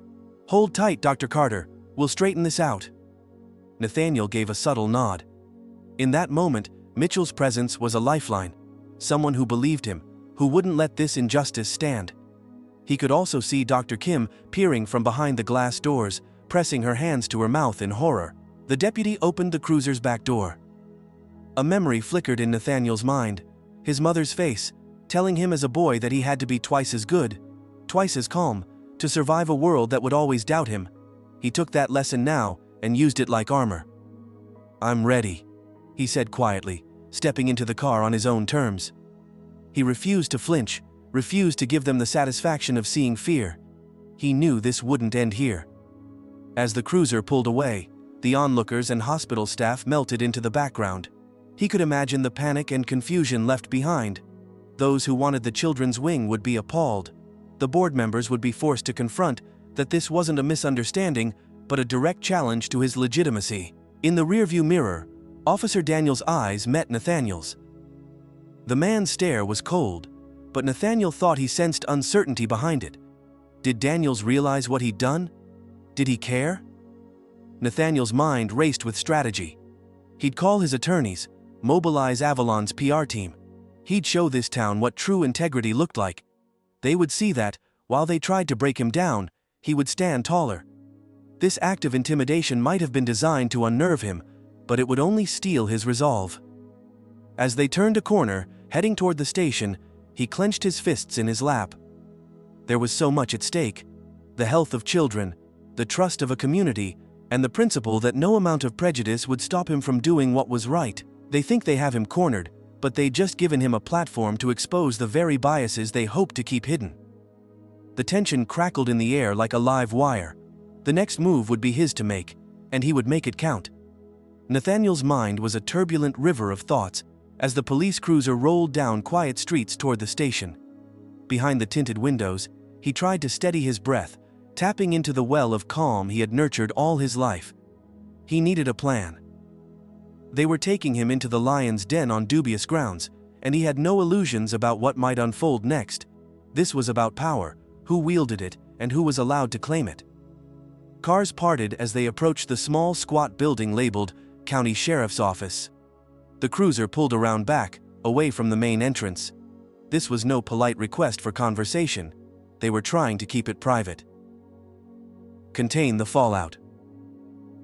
"Hold tight, Dr. Carter, we'll straighten this out." Nathaniel gave a subtle nod. In that moment, Mitchell's presence was a lifeline, someone who believed him, who wouldn't let this injustice stand. He could also see Dr. Kim peering from behind the glass doors, pressing her hands to her mouth in horror. The deputy opened the cruiser's back door. A memory flickered in Nathaniel's mind, his mother's face, telling him as a boy that he had to be twice as good, twice as calm, to survive a world that would always doubt him. He took that lesson now and used it like armor. "I'm ready," he said quietly, stepping into the car on his own terms. He refused to flinch, refused to give them the satisfaction of seeing fear. He knew this wouldn't end here. As the cruiser pulled away, the onlookers and hospital staff melted into the background. He could imagine the panic and confusion left behind. Those who wanted the children's wing would be appalled. The board members would be forced to confront that this wasn't a misunderstanding, but a direct challenge to his legitimacy. In the rearview mirror, Officer Daniel's eyes met Nathaniel's. The man's stare was cold, but Nathaniel thought he sensed uncertainty behind it. Did Daniels realize what he'd done? Did he care? Nathaniel's mind raced with strategy. He'd call his attorneys, mobilize Avalon's PR team. He'd show this town what true integrity looked like. They would see that, while they tried to break him down, he would stand taller. This act of intimidation might have been designed to unnerve him, but it would only steel his resolve. As they turned a corner, heading toward the station, he clenched his fists in his lap. There was so much at stake: the health of children, the trust of a community, and the principle that no amount of prejudice would stop him from doing what was right. They think they have him cornered, but they'd just given him a platform to expose the very biases they hoped to keep hidden. The tension crackled in the air like a live wire. The next move would be his to make, and he would make it count. Nathaniel's mind was a turbulent river of thoughts as the police cruiser rolled down quiet streets toward the station. Behind the tinted windows, he tried to steady his breath, tapping into the well of calm he had nurtured all his life. He needed a plan. They were taking him into the lion's den on dubious grounds, and he had no illusions about what might unfold next. This was about power, who wielded it, and who was allowed to claim it. Cars parted as they approached the small, squat building labeled County Sheriff's Office. The cruiser pulled around back, away from the main entrance. This was no polite request for conversation. They were trying to keep it private. Contain the fallout.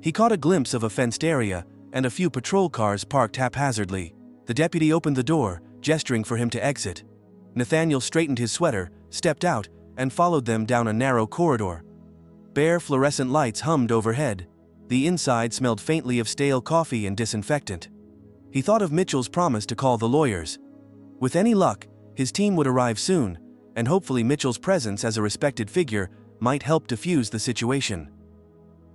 He caught a glimpse of a fenced area and a few patrol cars parked haphazardly. The deputy opened the door, gesturing for him to exit. Nathaniel straightened his sweater, stepped out, and followed them down a narrow corridor. Bare fluorescent lights hummed overhead. The inside smelled faintly of stale coffee and disinfectant. He thought of Mitchell's promise to call the lawyers. With any luck, his team would arrive soon, and hopefully Mitchell's presence as a respected figure might help defuse the situation.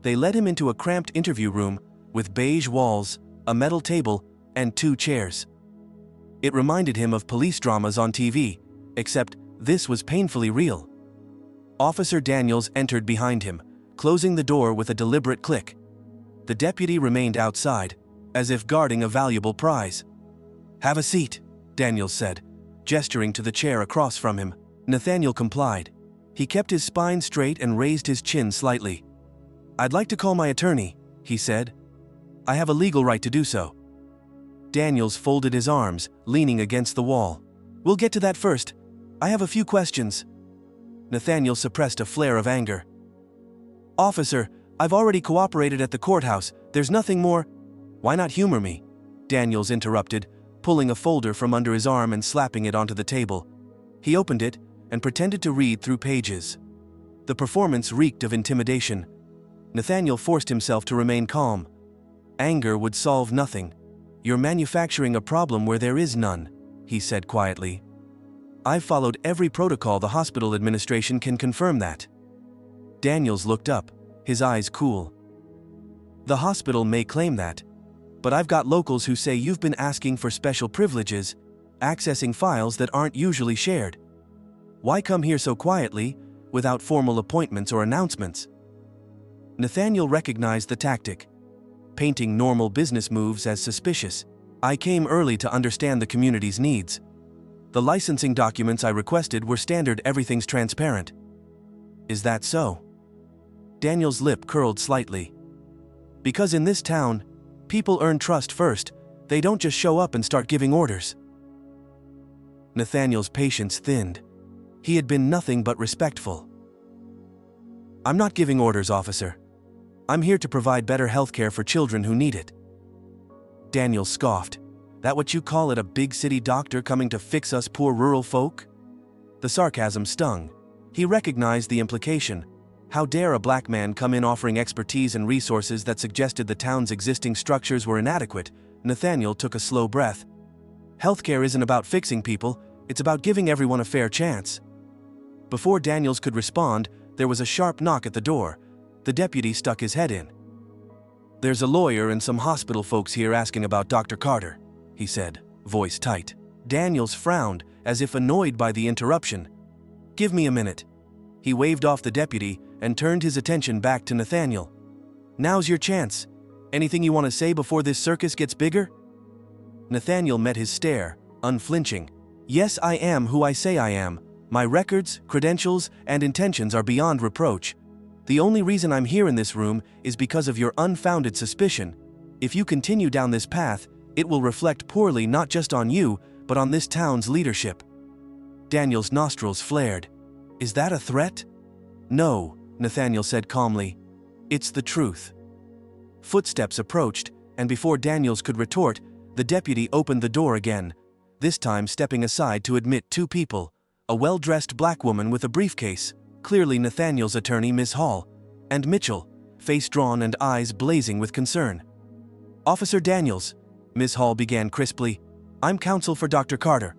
They led him into a cramped interview room with beige walls, a metal table, and 2 chairs. It reminded him of police dramas on TV, except this was painfully real. Officer Daniels entered behind him, closing the door with a deliberate click. The deputy remained outside, as if guarding a valuable prize. "Have a seat," Daniels said, gesturing to the chair across from him. Nathaniel complied. He kept his spine straight and raised his chin slightly. "I'd like to call my attorney," he said. "I have a legal right to do so." Daniels folded his arms, leaning against the wall. "We'll get to that first. I have a few questions." Nathaniel suppressed a flare of anger. "Officer, I've already cooperated at the courthouse. There's nothing more." "Why not humor me?" Daniels interrupted, pulling a folder from under his arm and slapping it onto the table. He opened it and pretended to read through pages. The performance reeked of intimidation. Nathaniel forced himself to remain calm. Anger would solve nothing. "You're manufacturing a problem where there is none," he said quietly. "I've followed every protocol. The hospital administration can confirm that." Daniels looked up, his eyes cool. "The hospital may claim that, but I've got locals who say you've been asking for special privileges, accessing files that aren't usually shared. Why come here so quietly, without formal appointments or announcements?" Nathaniel recognized the tactic, painting normal business moves as suspicious. I came early to understand the community's needs. The licensing documents I requested were standard, everything's transparent. Is that so? Daniel's lip curled slightly. Because in this town, people earn trust first, they don't just show up and start giving orders. Nathaniel's patience thinned. He had been nothing but respectful. I'm not giving orders, officer. I'm here to provide better health care for children who need it. Daniel scoffed. That what you call it, a big city doctor coming to fix us poor rural folk? The sarcasm stung. He recognized the implication. How dare a black man come in offering expertise and resources that suggested the town's existing structures were inadequate? Nathaniel took a slow breath. Healthcare isn't about fixing people, it's about giving everyone a fair chance. Before Daniels could respond, there was a sharp knock at the door. The deputy stuck his head in. There's a lawyer and some hospital folks here asking about Dr. Carter, he said, voice tight. Daniels frowned, as if annoyed by the interruption. Give me a minute. He waved off the deputy and turned his attention back to Nathaniel. Now's your chance. Anything you want to say before this circus gets bigger? Nathaniel met his stare, unflinching. Yes, I am who I say I am. My records, credentials, and intentions are beyond reproach. The only reason I'm here in this room is because of your unfounded suspicion. If you continue down this path, it will reflect poorly not just on you, but on this town's leadership. Daniel's nostrils flared. Is that a threat? No, Nathaniel said calmly. It's the truth. Footsteps approached, and before Daniels could retort, the deputy opened the door again, this time stepping aside to admit two people, a well-dressed black woman with a briefcase, clearly Nathaniel's attorney, Miss Hall, and Mitchell, face drawn and eyes blazing with concern. Officer Daniels, Miss Hall began crisply, I'm counsel for Dr. Carter.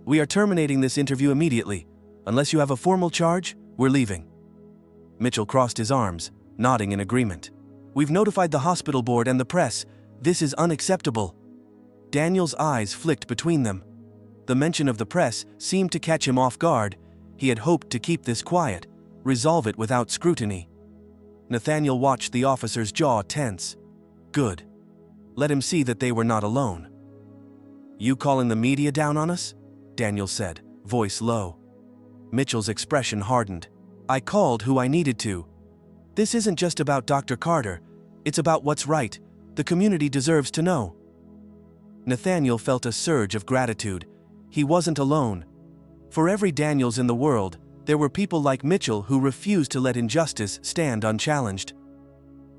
We are terminating this interview immediately. Unless you have a formal charge, we're leaving. Mitchell crossed his arms, nodding in agreement. We've notified the hospital board and the press. This is unacceptable. Daniel's eyes flicked between them. The mention of the press seemed to catch him off guard. He had hoped to keep this quiet, resolve it without scrutiny. Nathaniel watched the officer's jaw tense. Good. Let him see that they were not alone. You calling the media down on us? Daniel said, voice low. Mitchell's expression hardened. I called who I needed to. This isn't just about Dr. Carter. It's about what's right. The community deserves to know. Nathaniel felt a surge of gratitude. He wasn't alone. For every Daniels in the world, there were people like Mitchell who refused to let injustice stand unchallenged.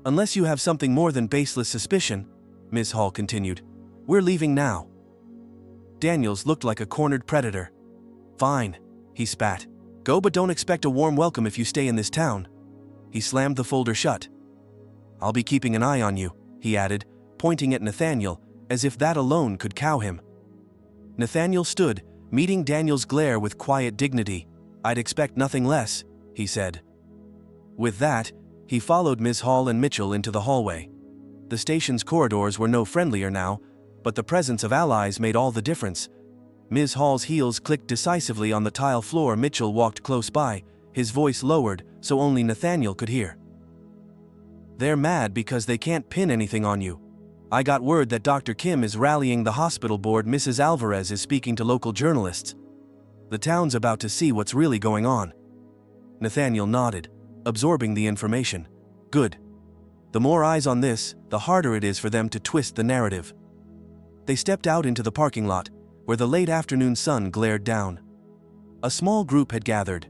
Unless you have something more than baseless suspicion, Miss Hall continued, we're leaving now. Daniels looked like a cornered predator. Fine, he spat. Go, but don't expect a warm welcome if you stay in this town. He slammed the folder shut. I'll be keeping an eye on you, he added, pointing at Nathaniel, as if that alone could cow him. Nathaniel stood, meeting Daniel's glare with quiet dignity. I'd expect nothing less, he said. With that, he followed Miss Hall and Mitchell into the hallway. The station's corridors were no friendlier now, but the presence of allies made all the difference. Ms. Hall's heels clicked decisively on the tile floor. Mitchell walked close by, his voice lowered so only Nathaniel could hear. They're mad because they can't pin anything on you. I got word that Dr. Kim is rallying the hospital board. Mrs. Alvarez is speaking to local journalists. The town's about to see what's really going on. Nathaniel nodded, absorbing the information. Good. The more eyes on this, the harder it is for them to twist the narrative. They stepped out into the parking lot, where the late afternoon sun glared down. A small group had gathered.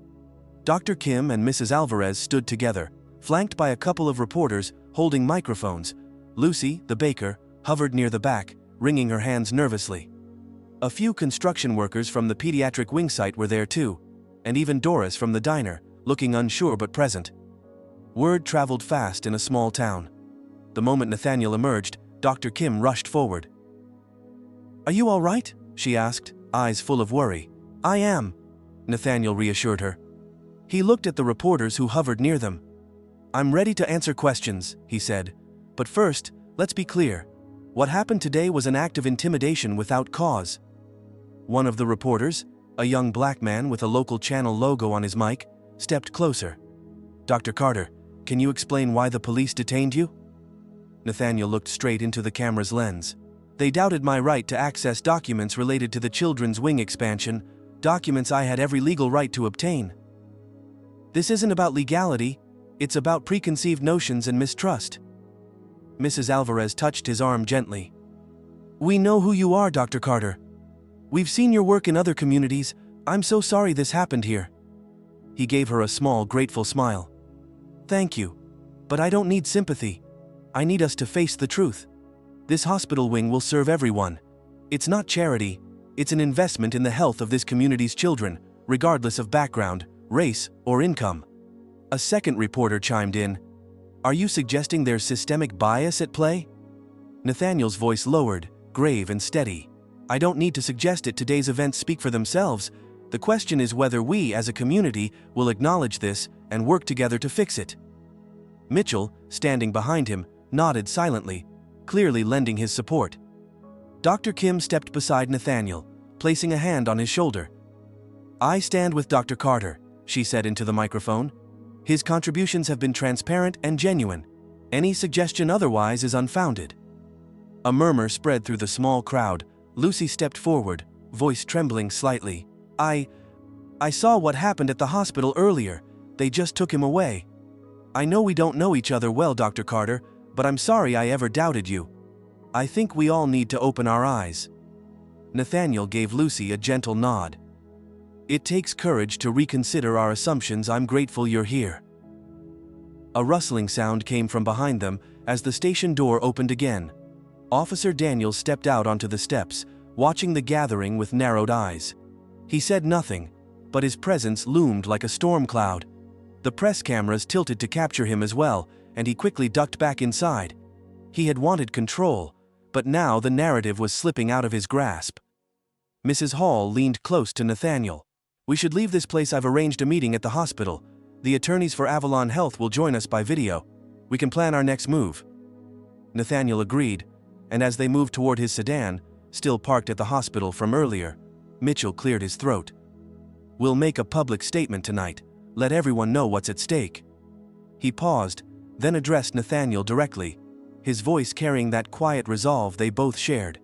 Dr. Kim and Mrs. Alvarez stood together, flanked by a couple of reporters holding microphones. Lucy, the baker, hovered near the back, wringing her hands nervously. A few construction workers from the Pediatric wing site were there too, and even Doris from the diner, looking unsure but present. Word traveled fast in a small town. The moment Nathaniel emerged, Dr. Kim rushed forward. Are you all right? She asked, eyes full of worry. I am, Nathaniel reassured her. He looked at the reporters who hovered near them. I'm ready to answer questions, he said. But first, let's be clear. What happened today was an act of intimidation without cause. One of the reporters, a young black man with a local channel logo on his mic, stepped closer. Dr. Carter, can you explain why the police detained you?" Nathaniel looked straight into the camera's lens. "They doubted my right to access documents related to the children's wing expansion, documents I had every legal right to obtain. This isn't about legality, it's about preconceived notions and mistrust." Mrs. Alvarez touched his arm gently. "We know who you are, Dr. Carter. We've seen your work in other communities. I'm so sorry this happened here." He gave her a small, grateful smile. "Thank you. But I don't need sympathy. I need us to face the truth. This hospital wing will serve everyone. It's not charity, it's an investment in the health of this community's children, regardless of background, race, or income." A second reporter chimed in. "Are you suggesting there's systemic bias at play?" Nathaniel's voice lowered, grave and steady. "I don't need to suggest it. Today's events speak for themselves. The question is whether we, as a community, will acknowledge this and work together to fix it." Mitchell, standing behind him, nodded silently, clearly lending his support. Dr. Kim stepped beside Nathaniel, placing a hand on his shoulder. "I stand with Dr. Carter," she said into the microphone. "His contributions have been transparent and genuine. Any suggestion otherwise is unfounded." A murmur spread through the small crowd. Lucy stepped forward, voice trembling slightly. I saw what happened at the hospital earlier. They just took him away. I know we don't know each other well, Dr. Carter, but I'm sorry I ever doubted you. I think we all need to open our eyes." Nathaniel gave Lucy a gentle nod. "It takes courage to reconsider our assumptions. I'm grateful you're here." A rustling sound came from behind them as the station door opened again. Officer Daniels stepped out onto the steps, watching the gathering with narrowed eyes. He said nothing, but his presence loomed like a storm cloud. The press cameras tilted to capture him as well, and he quickly ducked back inside. He had wanted control, but now the narrative was slipping out of his grasp. Mrs. Hall leaned close to Nathaniel. "We should leave this place. I've arranged a meeting at the hospital. The attorneys for Avalon Health will join us by video. We can plan our next move." Nathaniel agreed, and as they moved toward his sedan, still parked at the hospital from earlier, Mitchell cleared his throat. "We'll make a public statement tonight. Let everyone know what's at stake." He paused, then addressed Nathaniel directly, his voice carrying that quiet resolve they both shared.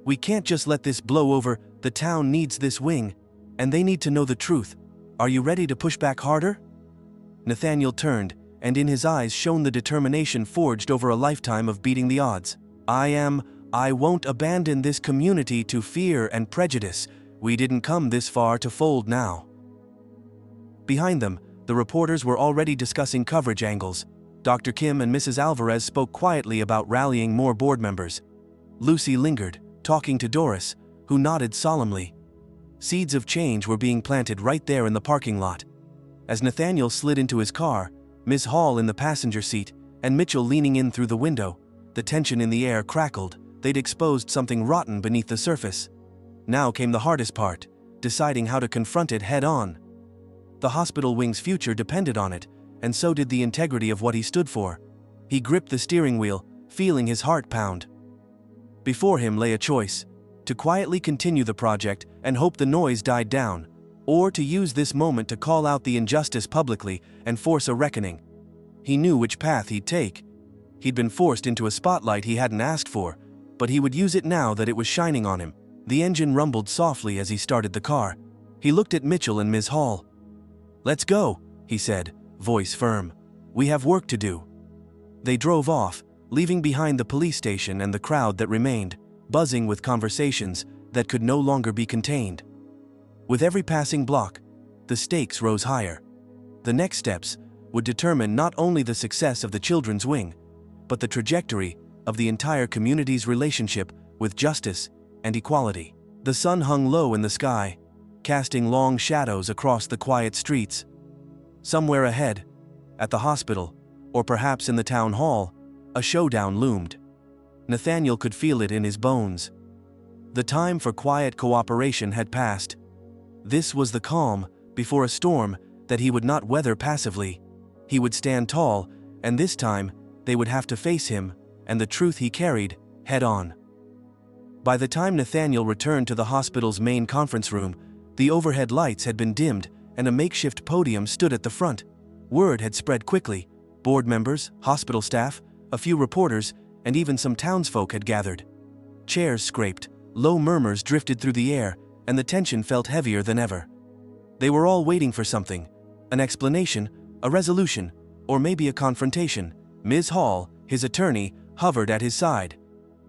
"We can't just let this blow over. The town needs this wing, and they need to know the truth. Are you ready to push back harder?" Nathaniel turned, and in his eyes shone the determination forged over a lifetime of beating the odds. I won't abandon this community to fear and prejudice. We didn't come this far to fold now." Behind them, the reporters were already discussing coverage angles. Dr. Kim and Mrs. Alvarez spoke quietly about rallying more board members. Lucy lingered, talking to Doris, who nodded solemnly. Seeds of change were being planted right there in the parking lot. As Nathaniel slid into his car, Ms. Hall in the passenger seat, and Mitchell leaning in through the window, the tension in the air crackled. They'd exposed something rotten beneath the surface. Now came the hardest part, deciding how to confront it head-on. The hospital wing's future depended on it, and so did the integrity of what he stood for. He gripped the steering wheel, feeling his heart pound. Before him lay a choice: to quietly continue the project and hope the noise died down, or to use this moment to call out the injustice publicly and force a reckoning. He knew which path he'd take. He'd been forced into a spotlight he hadn't asked for, but he would use it now that it was shining on him. The engine rumbled softly as he started the car. He looked at Mitchell and Ms. Hall. "Let's go," he said, voice firm. "We have work to do." They drove off, leaving behind the police station and the crowd that remained, buzzing with conversations that could no longer be contained. With every passing block, the stakes rose higher. The next steps would determine not only the success of the children's wing, but the trajectory of the entire community's relationship with justice and equality. The sun hung low in the sky, casting long shadows across the quiet streets. Somewhere ahead, at the hospital, or perhaps in the town hall, a showdown loomed. Nathaniel could feel it in his bones. The time for quiet cooperation had passed. This was the calm before a storm that he would not weather passively. He would stand tall, and this time, they would have to face him and the truth he carried head-on. By the time Nathaniel returned to the hospital's main conference room, the overhead lights had been dimmed and a makeshift podium stood at the front. Word had spread quickly. Board members, hospital staff, a few reporters, and even some townsfolk had gathered. Chairs scraped, low murmurs drifted through the air, and the tension felt heavier than ever. They were all waiting for something, an explanation, a resolution, or maybe a confrontation. Ms. Hall, his attorney, hovered at his side.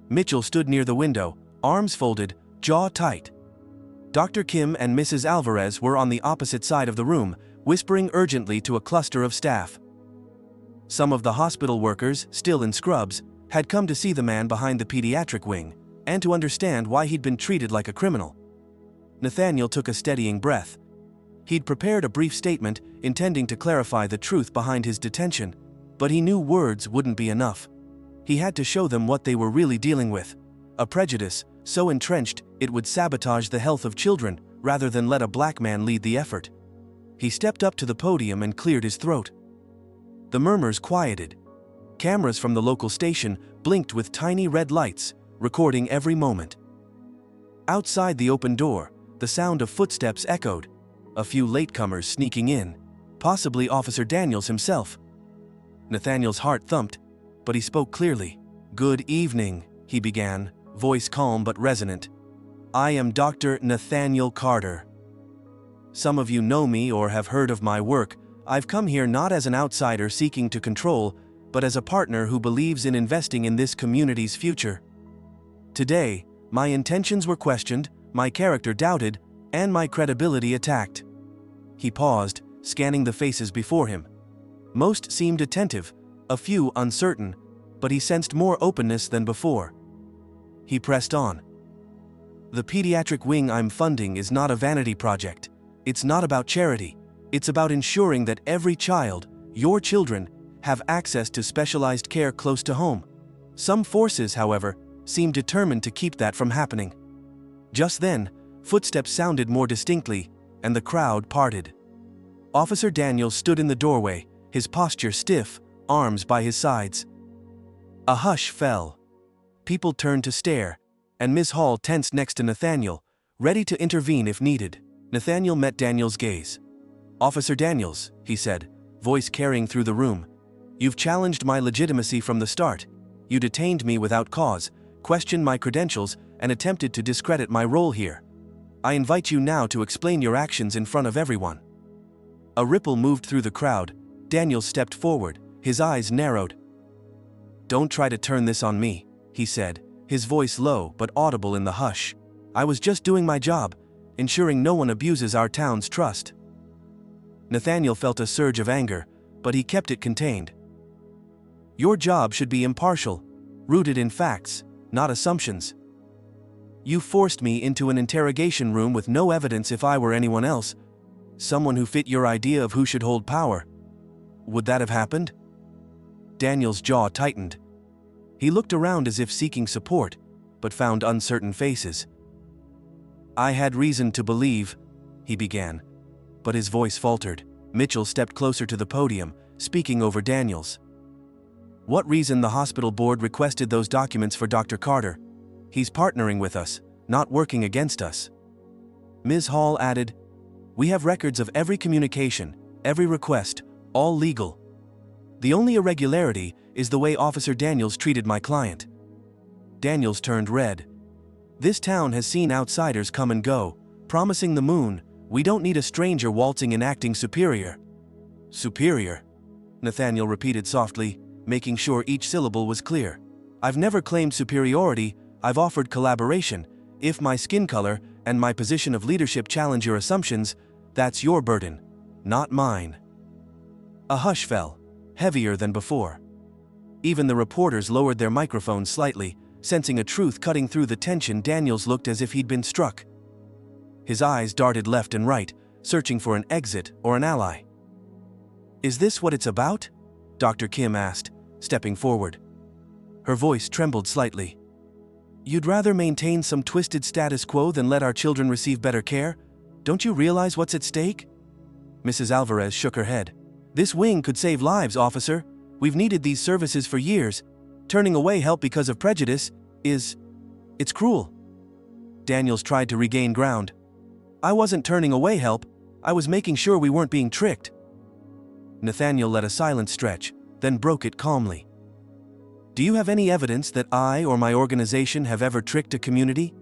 Mitchell stood near the window, arms folded, jaw tight. Dr. Kim and Mrs. Alvarez were on the opposite side of the room, whispering urgently to a cluster of staff. Some of the hospital workers, still in scrubs, had come to see the man behind the pediatric wing, and to understand why he'd been treated like a criminal. Nathaniel took a steadying breath. He'd prepared a brief statement intending to clarify the truth behind his detention, but he knew words wouldn't be enough. He had to show them what they were really dealing with, a prejudice so entrenched it would sabotage the health of children rather than let a black man lead the effort. He stepped up to the podium and cleared his throat. The murmurs quieted. Cameras from the local station blinked with tiny red lights, recording every moment. Outside the open door, the sound of footsteps echoed, a few latecomers sneaking in, possibly Officer Daniels himself. Nathaniel's heart thumped, but he spoke clearly. "Good evening," he began, voice calm but resonant. "I am Dr. Nathaniel Carter. Some of you know me or have heard of my work. I've come here not as an outsider seeking to control, but as a partner who believes in investing in this community's future. Today, my intentions were questioned, my character doubted, and my credibility attacked." He paused, scanning the faces before him. Most seemed attentive, a few uncertain, but he sensed more openness than before. He pressed on. "The pediatric wing I'm funding is not a vanity project. It's not about charity. It's about ensuring that every child, your children, have access to specialized care close to home. Some forces, however, seem determined to keep that from happening." Just then, footsteps sounded more distinctly, and the crowd parted. Officer Daniels stood in the doorway, his posture stiff, arms by his sides. A hush fell. People turned to stare, and Ms. Hall tensed next to Nathaniel, ready to intervene if needed. Nathaniel met Daniels' gaze. "Officer Daniels," he said, voice carrying through the room, "you've challenged my legitimacy from the start. You detained me without cause, questioned my credentials, and attempted to discredit my role here. I invite you now to explain your actions in front of everyone." A ripple moved through the crowd. Daniels stepped forward, his eyes narrowed. "Don't try to turn this on me," he said, his voice low but audible in the hush. "I was just doing my job, ensuring no one abuses our town's trust." Nathaniel felt a surge of anger, but he kept it contained. "Your job should be impartial, rooted in facts, not assumptions. You forced me into an interrogation room with no evidence if I were anyone else, someone who fit your idea of who should hold power. Would that have happened?" Daniel's jaw tightened. He looked around as if seeking support, but found uncertain faces. "I had reason to believe," he began, but his voice faltered. Mitchell stepped closer to the podium, speaking over Daniels. "What reason the hospital board requested those documents for Dr. Carter? He's partnering with us, not working against us." Ms. Hall added, "We have records of every communication, every request, all legal. The only irregularity is the way Officer Daniels treated my client." Daniels turned red. "This town has seen outsiders come and go, promising the moon. We don't need a stranger waltzing in acting superior." "Superior?" Nathaniel repeated softly, making sure each syllable was clear. "I've never claimed superiority, I've offered collaboration. If my skin color and my position of leadership challenge your assumptions, that's your burden, not mine." A hush fell, heavier than before. Even the reporters lowered their microphones slightly, sensing a truth cutting through the tension. Daniels looked as if he'd been struck. His eyes darted left and right, searching for an exit or an ally. "Is this what it's about?" Dr. Kim asked, stepping forward. Her voice trembled slightly. "You'd rather maintain some twisted status quo than let our children receive better care? Don't you realize what's at stake?" Mrs. Alvarez shook her head. "This wing could save lives, officer. We've needed these services for years. Turning away help because of prejudice it's cruel." Daniels tried to regain ground. "I wasn't turning away help, I was making sure we weren't being tricked." Nathaniel let a silence stretch, then broke it calmly. "Do you have any evidence that I or my organization have ever tricked a community?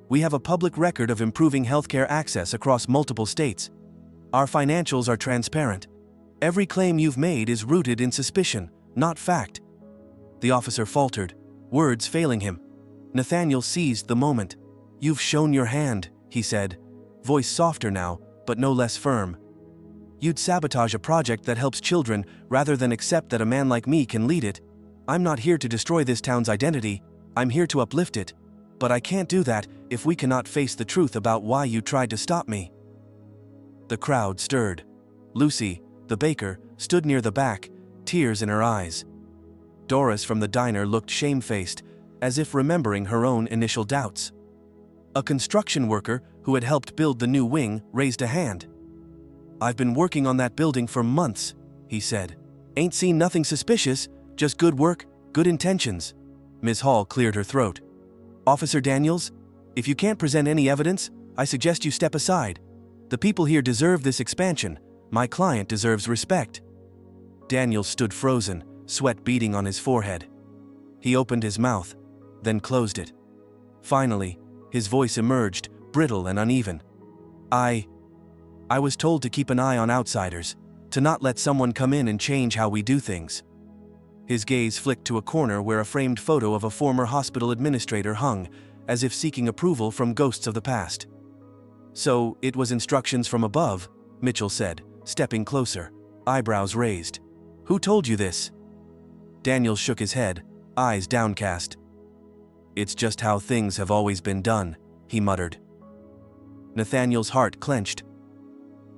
We have a public record of improving healthcare access across multiple states. Our financials are transparent. Every claim you've made is rooted in suspicion, not fact." The officer faltered, words failing him. Nathaniel seized the moment. "You've shown your hand," he said, voice softer now, but no less firm. "You'd sabotage a project that helps children rather than accept that a man like me can lead it. I'm not here to destroy this town's identity, I'm here to uplift it. But I can't do that if we cannot face the truth about why you tried to stop me." The crowd stirred. Lucy, the baker, stood near the back, tears in her eyes. Doris from the diner looked shamefaced, as if remembering her own initial doubts. A construction worker who had helped build the new wing raised a hand. "I've been working on that building for months," he said. "Ain't seen nothing suspicious, just good work, good intentions." Ms. Hall cleared her throat. "Officer Daniels, if you can't present any evidence, I suggest you step aside. The people here deserve this expansion. My client deserves respect." Daniels stood frozen, sweat beading on his forehead. He opened his mouth, then closed it. Finally, his voice emerged, brittle and uneven. I was told to keep an eye on outsiders, to not let someone come in and change how we do things." His gaze flicked to a corner where a framed photo of a former hospital administrator hung, as if seeking approval from ghosts of the past. "So, it was instructions from above," Mitchell said, stepping closer, eyebrows raised. "Who told you this?" Daniels shook his head, eyes downcast. "It's just how things have always been done," he muttered. Nathaniel's heart clenched.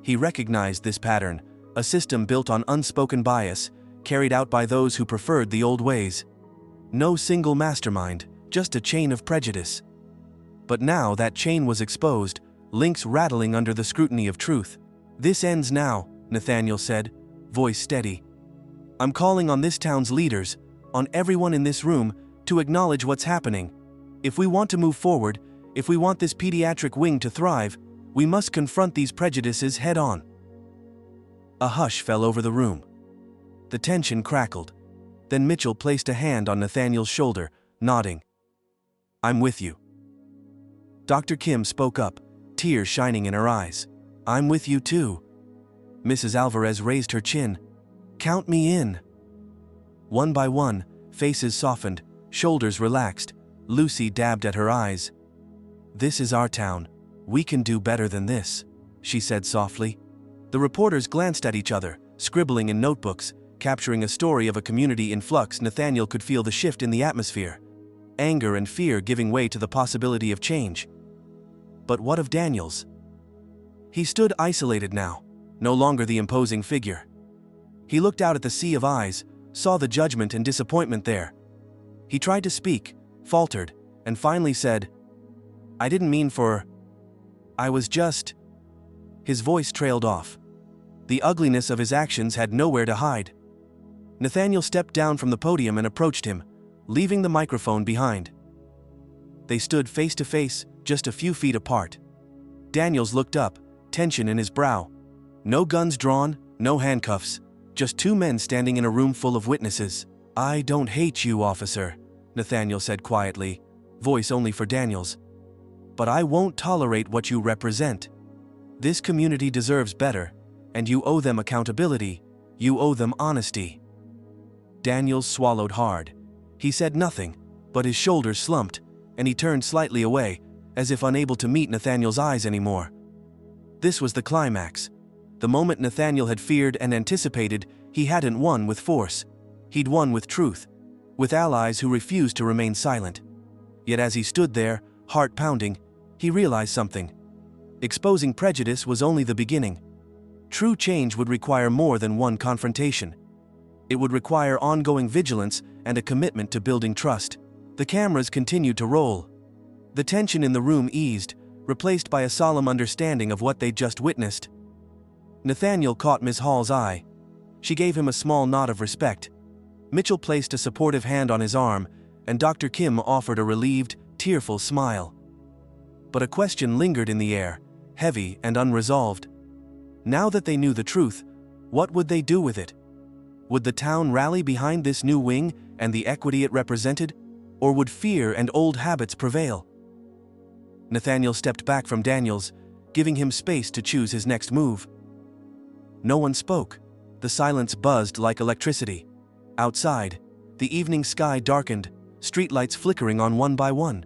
He recognized this pattern, a system built on unspoken bias, carried out by those who preferred the old ways. No single mastermind, just a chain of prejudice. But now that chain was exposed, links rattling under the scrutiny of truth. "This ends now," Nathaniel said, voice steady. "I'm calling on this town's leaders, on everyone in this room, to acknowledge what's happening. If we want to move forward, if we want this pediatric wing to thrive, we must confront these prejudices head-on." A hush fell over the room. The tension crackled. Then Mitchell placed a hand on Nathaniel's shoulder, nodding. "I'm with you." Dr. Kim spoke up, tears shining in her eyes. "I'm with you too." Mrs. Alvarez raised her chin. "Count me in." One by one, faces softened, shoulders relaxed. Lucy dabbed at her eyes. "This is our town. We can do better than this," she said softly. The reporters glanced at each other, scribbling in notebooks, capturing a story of a community in flux. Nathaniel could feel the shift in the atmosphere. Anger and fear giving way to the possibility of change. But what of Daniels? He stood isolated now, no longer the imposing figure. He looked out at the sea of eyes, saw the judgment and disappointment there. He tried to speak, faltered, and finally said, "I didn't mean for... I was just..." His voice trailed off. The ugliness of his actions had nowhere to hide. Nathaniel stepped down from the podium and approached him, leaving the microphone behind. They stood face to face, just a few feet apart. Daniels looked up, tension in his brow. No guns drawn, no handcuffs, just two men standing in a room full of witnesses. "I don't hate you, officer," Nathaniel said quietly, voice only for Daniels. "But I won't tolerate what you represent. This community deserves better, and you owe them accountability, you owe them honesty." Daniels swallowed hard. He said nothing, but his shoulders slumped, and he turned slightly away, as if unable to meet Nathaniel's eyes anymore. This was the climax. The moment Nathaniel had feared and anticipated. He hadn't won with force. He'd won with truth, with allies who refused to remain silent. Yet as he stood there, heart pounding, he realized something. Exposing prejudice was only the beginning. True change would require more than one confrontation. It would require ongoing vigilance and a commitment to building trust. The cameras continued to roll. The tension in the room eased, replaced by a solemn understanding of what they'd just witnessed. Nathaniel caught Ms. Hall's eye. She gave him a small nod of respect. Mitchell placed a supportive hand on his arm, and Dr. Kim offered a relieved, tearful smile. But a question lingered in the air, heavy and unresolved. Now that they knew the truth, what would they do with it? Would the town rally behind this new wing and the equity it represented, or would fear and old habits prevail? Nathaniel stepped back from Daniels, giving him space to choose his next move. No one spoke. The silence buzzed like electricity. Outside, the evening sky darkened, streetlights flickering on one by one.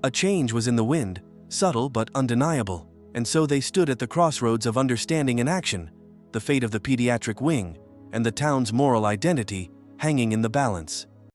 A change was in the wind, subtle but undeniable, and so they stood at the crossroads of understanding and action, the fate of the pediatric wing, and the town's moral identity hanging in the balance.